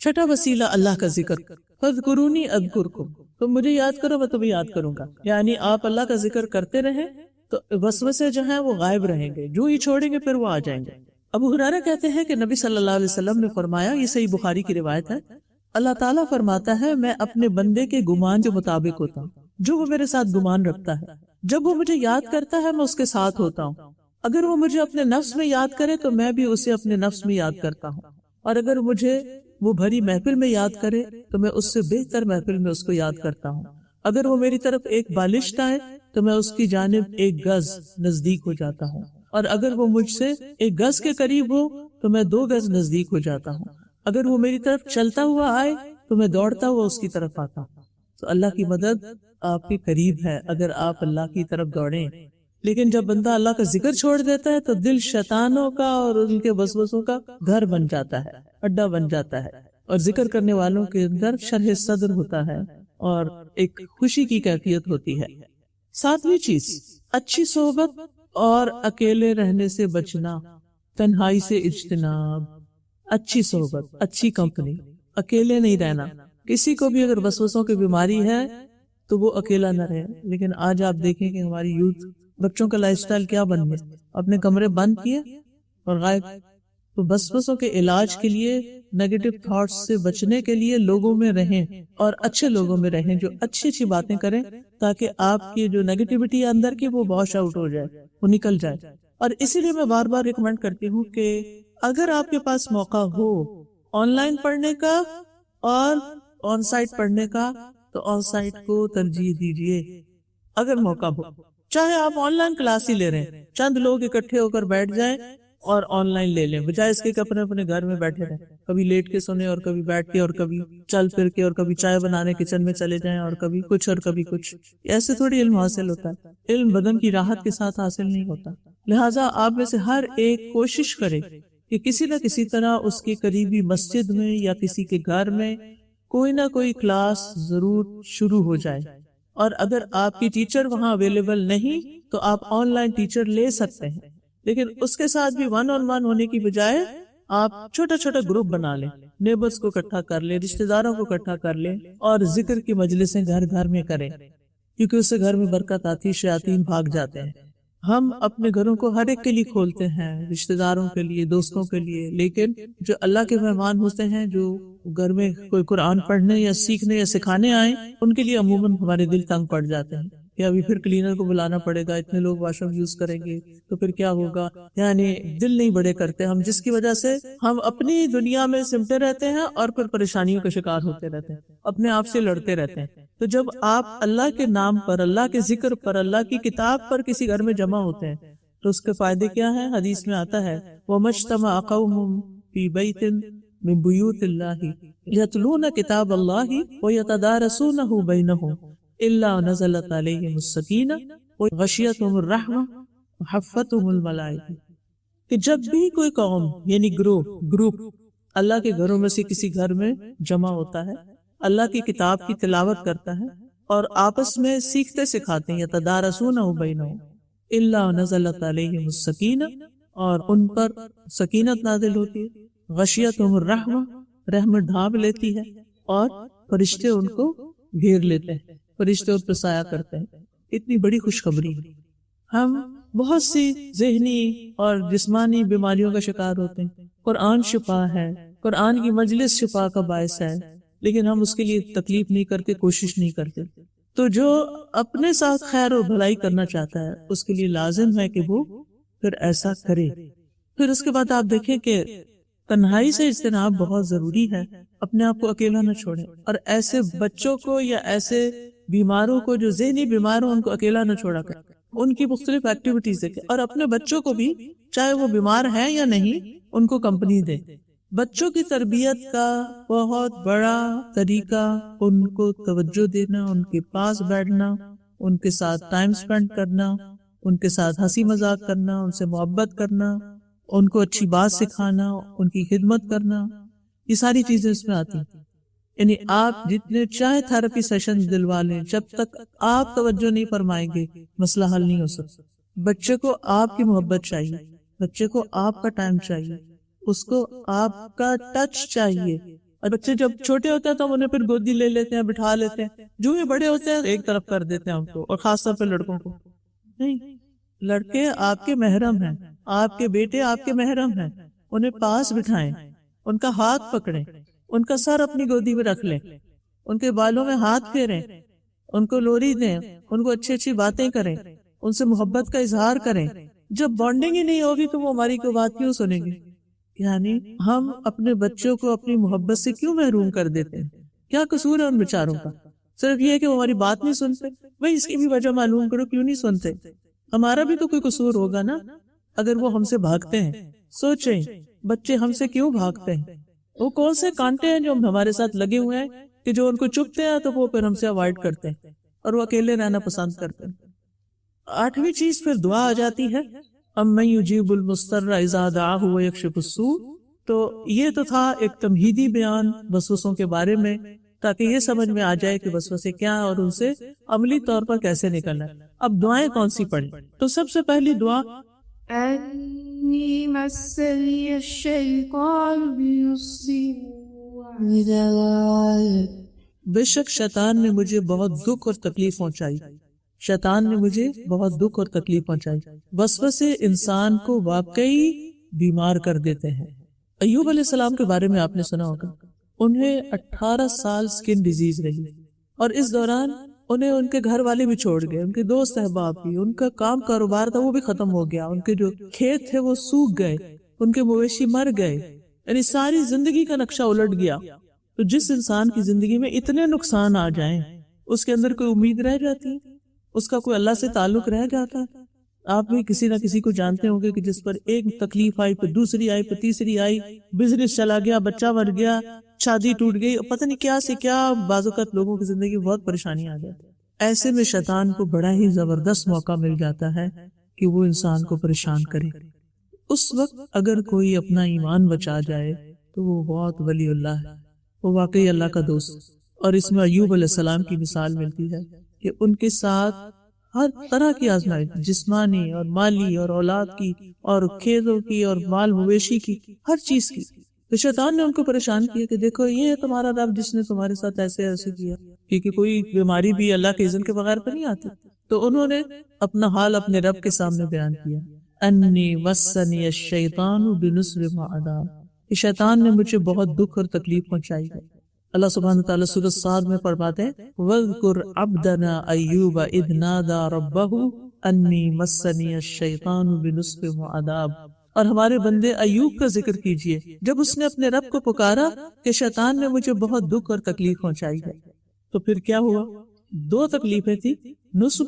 چھٹا وسیلہ اللہ کا ذکر. فَاذْكُرُونِي أَذْكُرْكُمْ، تم مجھے یاد کرو میں تمہیں یاد کروں گا. یعنی آپ اللہ کا ذکر کرتے رہیں تو وسوسے جو ہیں وہ غائب رہیں گے، جو ہی چھوڑیں گے پھر وہ آ جائیں گے. ابو ہریرہ کہتے ہیں کہ نبی صلی اللہ علیہ وسلم نے فرمایا، یہ صحیح بخاری کی روایت ہے، اللہ تعالیٰ فرماتا ہے میں اپنے بندے کے گمان کے مطابق ہوتا ہوں جو وہ میرے ساتھ گمان رکھتا ہے. جب وہ مجھے یاد کرتا ہے میں اس کے ساتھ ہوتا ہوں. اگر وہ مجھے اپنے نفس میں یاد کرے تو میں بھی اسے اپنے نفس میں یاد کرتا ہوں، اور اگر مجھے وہ بھری محفل میں یاد کرے تو میں اس سے بہتر محفل میں اس کو یاد کرتا ہوں. اگر وہ میری طرف ایک بالشت آئے تو میں اس کی جانب ایک گز نزدیک ہو جاتا ہوں، اور اگر وہ مجھ سے ایک گز کے قریب ہو تو میں 2 گز نزدیک ہو جاتا ہوں. اگر وہ میری طرف چلتا ہوا آئے تو میں دوڑتا ہوا اس کی طرف آتا ہوں. تو اللہ کی مدد آپ کے قریب ہے اگر آپ اللہ کی طرف دوڑیں. لیکن جب بندہ اللہ کا ذکر چھوڑ دیتا ہے تو دل شیطانوں کا اور ان کے وسوسوں کا گھر بن جاتا ہے، اڈا بن جاتا ہے، اور ذکر کرنے والوں کے اندر شرح صدر ہوتا ہے اور ایک خوشی کی کیفیت ہوتی ہے. 7ویں چیز، اچھی صحبت اور اکیلے رہنے سے بچنا، تنہائی سے اجتناب. اچھی صحبت، اچھی کمپنی، اکیلے نہیں رہنا. کسی کو بھی اگر وسوسوں کی بیماری ہے تو وہ اکیلا نہ رہے. لیکن آج آپ دیکھیں کہ ہماری یوتھ، بچوں کا لائف سٹائل کیا بن گیا، اپنے کمرے بند کیے اور غائب. تو وسوسوں کے علاج کے لیے، نیگیٹو تھاٹس سے بچنے کے لیے لوگوں میں رہیں اور اچھے لوگوں میں رہیں جو اچھی اچھی باتیں کریں، تاکہ آپ کی جو نیگیٹیوٹی اندر کی وہ واش آؤٹ ہو جائے، وہ نکل جائے. اور اسی لیے میں بار بار ریکمینڈ کرتی ہوں کہ اگر آپ کے پاس موقع ہو آن لائن پڑھنے کا اور آن سائٹ پڑھنے کا تو آن سائٹ کو ترجیح دیجیے. اگر موقع ہو، چاہے آپ آن لائن کلاس ہی لے رہے ہیں، چند لوگ اکٹھے ہو کر بیٹھ جائیں اور آن لائن لے لیں، بجائے اس کے کہ اپنے اپنے گھر میں بیٹھے رہیں. کبھی لیٹ کے سنے اور کبھی بیٹھ کے اور کبھی چل پھر کے اور کبھی چائے بنانے کچن میں چلے جائیں اور کبھی کچھ اور کبھی کچھ. ایسے تھوڑی علم حاصل ہوتا ہے. علم بدن کی راحت کے ساتھ حاصل نہیں ہوتا. لہٰذا آپ میں سے ہر ایک کوشش کرے کہ کسی نہ کسی طرح اس کی قریبی مسجد میں یا کسی کے گھر میں کوئی نہ کوئی کلاس ضرور شروع ہو جائے. اور اگر آپ کی ٹیچر وہاں اویلیبل نہیں تو آپ آن لائن ٹیچر لے سکتے ہیں، لیکن اس کے ساتھ بھی 1-on-1 ہونے کی بجائے آپ چھوٹا چھوٹا گروپ بنا لیں، نیبرز کو اکٹھا کر لیں، رشتہ داروں کو اکٹھا کر لیں، اور ذکر کی مجلسیں گھر گھر میں کریں، کیونکہ اس سے گھر میں برکت آتی، شیاطین بھاگ جاتے ہیں. ہم اپنے گھروں کو ہر ایک کے لیے کھولتے ہیں، رشتہ داروں کے لیے، دوستوں کے لیے، لیکن جو اللہ کے مہمان ہوتے ہیں، جو گھر میں کوئی قرآن پڑھنے یا سیکھنے یا سکھانے آئے، ان کے لیے عموماً ہمارے دل تنگ پڑ جاتے ہیں کہ ابھی پھر کلینر کو بلانا پڑے گا، اتنے لوگ واش روم یوز کریں گے تو پھر کیا ہوگا. یعنی دل نہیں بڑے کرتے ہم، جس کی وجہ سے ہم اپنی دنیا میں سمٹے رہتے ہیں اور پھر پریشانیوں کا شکار ہوتے رہتے ہیں، اپنے آپ سے لڑتے رہتے ہیں. تو جب آپ اللہ کے نام پر، اللہ کے ذکر پر، اللہ کی کتاب پر کسی گھر میں جمع ہوتے ہیں تو اس کے فائدے کیا ہیں؟ حدیث میں آتا ہے وَمَجْتَمَعَ قَوْمٌ فِي بَيْتٍ مِّن بُيُوتِ اللَّهِ يَتْلُونَ كِتَابَ اللَّهِ وَيَتَدَارَسُونَهُ بَيْنَهُمْ إِلَّا نَزَلَتْ عَلَيْهِمُ السَّكِينَةُ وَغَشِيَتْهُمُ الرَّحْمَةُ وَحَفَّتْهُمُ الْمَلَائِكَةُ. کہ جب بھی کوئی قوم یعنی گروپ اللہ کے گھروں میں سے کسی گھر میں جمع ہوتا ہے، اللہ کی کتاب کی تلاوت کرتا ہے اور آپس میں سیکھتے سکھاتے ہیں، یتدارسونہ بینہم الا نزلت علیہم السکینہ، اور ان پر سکینت نازل ہوتی ہے، غشیتہم الرحمہ، رحمت ڈھانپ لیتی ہے، اور فرشتے ان کو گھیر لیتے ہیں، فرشتے ان پر سایہ کرتے ہیں. اتنی بڑی خوشخبری ہے. ہم بہت سی ذہنی اور جسمانی بیماریوں کا شکار ہوتے ہیں. قرآن شفا ہے، قرآن کی مجلس شفا کا باعث ہے، لیکن ہم اس کے لیے تکلیف نہیں کرتے، کوشش نہیں کرتے. تو جو اپنے ساتھ خیر اور بھلائی کرنا چاہتا ہے اس کے لیے لازم ہے کہ وہ پھر ایسا کرے. پھر اس کے بعد آپ دیکھیں کہ تنہائی سے اجتناب بہت ضروری ہے. اپنے آپ کو اکیلا نہ چھوڑیں، اور ایسے بچوں کو یا ایسے بیماروں کو جو ذہنی بیمار ہوں ان کو اکیلا نہ چھوڑا کریں. ان کی مختلف ایکٹیویٹیز دیکھیں، اور اپنے بچوں کو بھی چاہے وہ بیمار ہیں یا نہیں ان کو کمپنی دیں. بچوں کی تربیت کا بہت بڑا طریقہ ان کو توجہ دینا، ان کے پاس بیٹھنا، ان کے ساتھ ٹائم سپینڈ کرنا، ان کے ساتھ ہنسی مذاق کرنا، ان سے محبت کرنا، ان کو اچھی بات سکھانا، ان کی خدمت کرنا. یہ ساری چیزیں اس میں آتی ہیں. یعنی آپ جتنے چاہے تھراپی سیشن دلوا لیں، جب تک آپ توجہ نہیں فرمائیں گے مسئلہ حل نہیں ہو سکتا. بچے کو آپ کی محبت چاہیے، بچے کو آپ کا ٹائم چاہیے، اس کو آپ کا ٹچ چاہیے. اور بچے جب چھوٹے ہوتے ہیں تو ہم انہیں پھر گودی لے لیتے ہیں، بٹھا لیتے ہیں. جو یہ بڑے ہوتے ہیں ایک طرف کر دیتے ہیں ہم کو، اور خاص طور پہ لڑکوں کو. نہیں، لڑکے آپ کے محرم ہیں، آپ کے بیٹے آپ کے محرم ہیں. انہیں پاس بٹھائیں، ان کا ہاتھ پکڑیں، ان کا سر اپنی گودی میں رکھ لیں، ان کے بالوں میں ہاتھ پھیریں، ان کو لوری دیں، ان کو اچھی اچھی باتیں کریں، ان سے محبت کا اظہار کریں. جب بانڈنگ ہی نہیں ہوگی تو وہ ہماری کوئی بات کیوں سنیں گے؟ یعنی ہم اپنے بچوں کو اپنی محبت سے کیوں محروم کر دیتے ہیں؟ کیا قصور ہے ان بیچاروں کا؟ صرف یہ ہے کہ وہ ہماری بات نہیں سنتے. بھئی اس کی بھی وجہ معلوم کرو، کیوں نہیں سنتے؟ ہمارا بھی تو کوئی قصور ہوگا نا اگر وہ ہم سے بھاگتے ہیں. سوچیں بچے ہم سے کیوں بھاگتے ہیں؟ وہ کون سے کانٹے ہیں جو ہمارے ساتھ لگے ہوئے ہیں کہ جو ان کو چبھتے ہیں تو وہ پھر ہم سے اوائڈ کرتے ہیں اور وہ اکیلے رہنا پسند کرتے ہیں. 8ویں چیز پھر دعا آ جاتی ہے. امن یجیب المضطر اذا دعاہ ویکشف السوء. تو یہ تو تھا ایک تمہیدی بیان وسوسوں کے بارے میں، تاکہ یہ سمجھ میں آ جائے کہ وسوسے کیا ہیں اور ان سے عملی طور پر کیسے نکلنا ہے. اب دعائیں کون سی پڑھیں؟ تو سب سے پہلی دعا انی مسنی الشیطان بنصب وعذاب. بے شک شیطان نے مجھے بہت دکھ اور تکلیف پہنچائی. شیطان نے مجھے بہت دکھ اور تکلیف پہنچائی. وسوسے انسان کو واقعی بیمار کر دیتے ہیں. ایوب علیہ السلام کے بارے میں آپ نے سنا ہوگا، انہیں 18 سال سکن ڈیزیز رہی، اور اس دوران انہیں ان کے گھر والے بھی چھوڑ گئے، ان کے دوست احباب بھی، ان کا کام کاروبار تھا وہ بھی ختم ہو گیا، ان کے جو کھیت تھے وہ سوکھ گئے، ان کے مویشی مر گئے. یعنی ساری زندگی کا نقشہ الٹ گیا. تو جس انسان کی زندگی میں اتنے نقصان آ جائیں اس کے اندر کوئی امید رہ جاتی ہے؟ اس کا کوئی اللہ سے تعلق رہ جاتا ہے؟ آپ بھی کسی نہ کسی کو جانتے ہوں گے کہ جس پر ایک تکلیف آئی، پھر دوسری آئی، پھر تیسری آئی، بزنس چلا گیا، بچہ مر گیا، شادی ٹوٹ گئی، پتہ نہیں کیا سے کیا. بعض اوقات لوگوں کی زندگی میں بہت پریشانی آ جاتی. ایسے میں شیطان کو بڑا ہی زبردست موقع مل جاتا ہے کہ وہ انسان کو پریشان کرے. اس وقت اگر کوئی اپنا ایمان بچا جائے تو وہ بہت ولی اللہ ہے، وہ واقعی اللہ کا دوست. اور اس میں ایوب علیہ السلام کی مثال ملتی ہے کہ ان کے ساتھ ہر طرح کی آزمائش، جسمانی اور مالی اور اولاد کی اور کھیتوں کی اور مال مویشی کی، ہر چیز کی. تو شیطان نے ان کو پریشان کیا کہ دیکھو یہ ہے تمہارا رب جس نے تمہارے ساتھ ایسے ایسے کیا، کیونکہ کوئی بیماری بھی اللہ کے اذن کے بغیر تو نہیں آتی. تو انہوں نے اپنا حال اپنے رب کے سامنے بیان کیا. انی مسنی الشیطان بنصب وعذاب. شیطان نے مجھے بہت دکھ اور تکلیف پہنچائی ہے. اللہ سبحانہ تعالیٰ سورۃ صاد میں فرماتے ہیں وَاذْكُرْ عَبْدَنَا أَيُّوبَ إِذْ نَادَى رَبَّهُ أَنِّي مَسَّنِيَ الشَّيْطَانُ بِنُصْبٍ وَعَذَابٍ. اور ہمارے بندے ایوب کا ذکر کیجئے جب اس نے اپنے رب کو پکارا کہ شیطان نے مجھے بہت دکھ اور تکلیف پہنچائی ہے. تو پھر کیا ہوا؟ 2 تکلیفیں تھی، نصب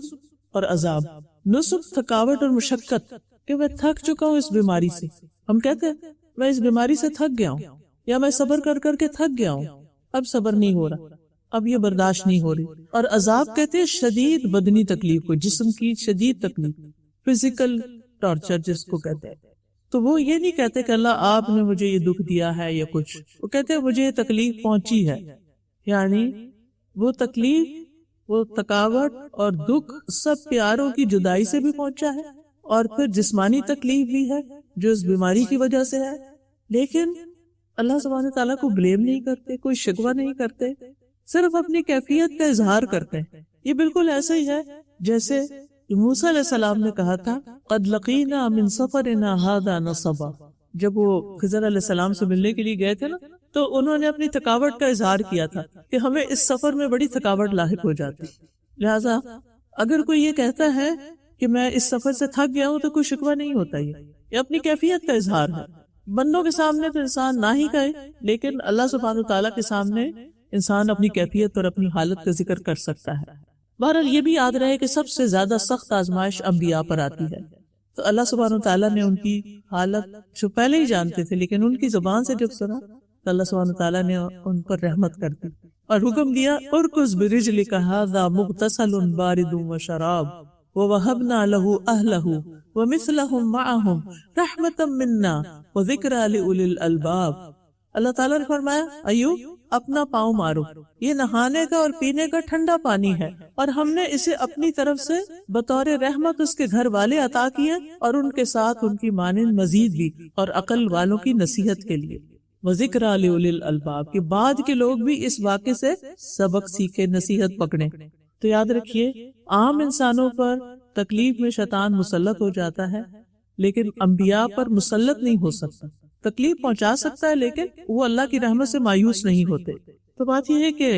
اور عذاب. نصب تھکاوٹ اور مشقت کہ میں تھک چکا ہوں اس بیماری سے. ہم کہتے ہیں میں اس بیماری سے تھک گیا ہوں، یا میں صبر کر کر کے تھک گیا ہوں، اب صبر نہیں ہو رہا، اب یہ برداشت نہیں ہو رہی. اور عذاب کہتے ہیں شدید بدنی تکلیف کو، جسم کی شدید تکلیف، فزیکل ٹارچر جس کو کہتے ہیں. تو وہ یہ نہیں کہتے کہ اللہ آپ نے مجھے یہ دکھ دیا ہے یا کچھ، وہ کہتے ہیں مجھے یہ تکلیف پہنچی ہے. یعنی وہ تکلیف، وہ تھکاوٹ اور دکھ سب پیاروں کی جدائی سے بھی پہنچا ہے، اور پھر جسمانی تکلیف بھی ہے جو اس بیماری کی وجہ سے ہے. لیکن اللہ سبحانہ تعالیٰ کو بلیم نہیں کرتے، کوئی شکوہ نہیں کرتے، صرف اپنی کیفیت کا اظہار کرتے ہیں. یہ بالکل ایسا ہی ہے جیسے موسیٰ علیہ السلام نے کہا تھا قد لقینا من سفرنا هذا نصبا، جب وہ خضر علیہ السلام سے ملنے کے لیے گئے تھے نا تو انہوں نے اپنی تھکاوٹ کا اظہار کیا تھا کہ ہمیں اس سفر میں بڑی تھکاوٹ لاحق ہو جاتی، لہذا اگر کوئی یہ کہتا ہے کہ میں اس سفر سے تھک گیا ہوں تو کوئی شکوہ نہیں ہوتا، یہ اپنی کیفیت کا اظہار ہے۔ بندوں کے سامنے تو انسان نہ ہی کہے، لیکن اللہ سبحانہ وتعالیٰ کے سامنے انسان اپنی کیفیت اور اپنی حالت کا ذکر کر سکتا ہے۔ بہرحال یہ بھی یاد رہے کہ سب سے زیادہ سخت آزمائش انبیاء پر آتی ہے، تو اللہ سبحانہ وتعالیٰ نے ان کی حالت جو پہلے ہی جانتے تھے لیکن ان کی زبان سے جب سنا تو اللہ سبحانہ وتعالیٰ نے ان پر رحمت کر دی اور حکم دیا ارکض برجلک ھذا مغتسل بارد وشراب ووهبنا له اهله ومثلهم معهم رحمتا منا وذکرى لأولی الالباب۔ اللہ تعالیٰ نے فرمایا ایوب اپنا پاؤں مارو، یہ نہانے کا اور پینے کا ٹھنڈا پانی ہے اور ہم نے اسے اپنی طرف سے بطور رحمت اس کے گھر والے عطا کیے اور ان کے ساتھ ان کی مانند مزید بھی اور عقل والوں کی نصیحت کے لیے، وذکرى لأولی الالباب، کہ بعد کے لوگ بھی اس واقعے سے سبق سیکھے، نصیحت پکڑیں۔ تو یاد رکھیے عام انسانوں پر تکلیف میں شیطان مسلط ہو جاتا ہے لیکن انبیاء پر مسلط نہیں ہو سکتا، تکلیف پہنچا سکتا ہے لیکن وہ اللہ کی رحمت سے مایوس نہیں ہوتے۔ تو بات یہ ہے کہ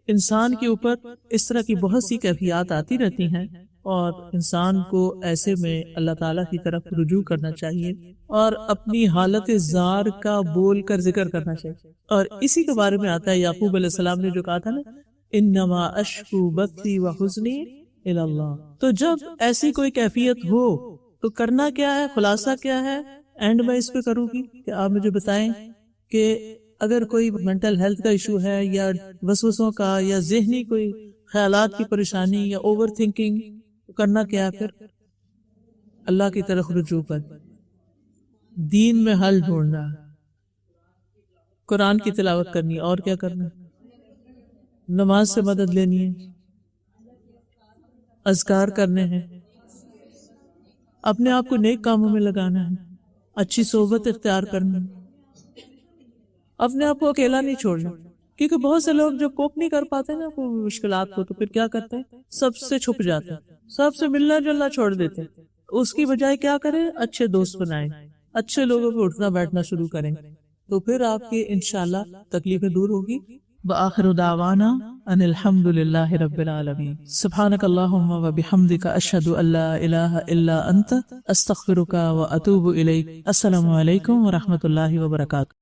انسان کے اوپر اس طرح کی بہت سی کیفیات آتی رہتی ہیں اور انسان کو ایسے میں اللہ تعالیٰ کی طرف رجوع کرنا چاہیے اور اپنی حالت زار کا بول کر ذکر کرنا چاہیے، اور اسی کے بارے میں آتا ہے یعقوب علیہ السلام نے جو کہا تھا نا انما اشکو بثی وحزنی الی اللہ۔ تو جب ایسی کوئی کیفیت ہو تو کرنا کیا ہے، خلاصہ کیا ہے، اینڈ میں اس پہ کروں گی کہ آپ مجھے بتائیں کہ اگر کوئی مینٹل ہیلتھ کا ایشو ہے یا وسوسوں کا یا ذہنی کوئی خیالات کی پریشانی یا اوور تھنکنگ، کرنا کیا ہے؟ پھر اللہ کی طرف رجوع کر، دین میں حل ڈھونڈنا، قرآن کی تلاوت کرنی، اور کیا کرنا، نماز سے مدد لینی ہے، اذکار کرنے ہیں، اپنے آپ کو نیک کاموں میں لگانا ہے، اچھی صحبت اختیار کرنا، اپنے آپ کو اکیلا نہیں چھوڑنا، کیونکہ بہت سے لوگ جب کوپ نہیں کر پاتے نا کوئی مشکلات کو تو پھر کیا کرتے ہیں، سب سے چھپ جاتے ہیں، سب سے ملنا جلنا چھوڑ دیتے ہیں۔ اس کی بجائے کیا کریں، اچھے دوست بنائیں، اچھے لوگوں پہ اٹھنا بیٹھنا شروع کریں، تو پھر آپ کی انشاءاللہ تکلیفیں دور ہوگی۔ وآخر دعوانا ان الحمد للہ رب العالمین۔ سبحانک اللہم و بحمدک اشہد ان لا الہ الا انت استغفرک و اتوب الیک۔ السلام علیکم و رحمۃ اللہ وبرکاتہ۔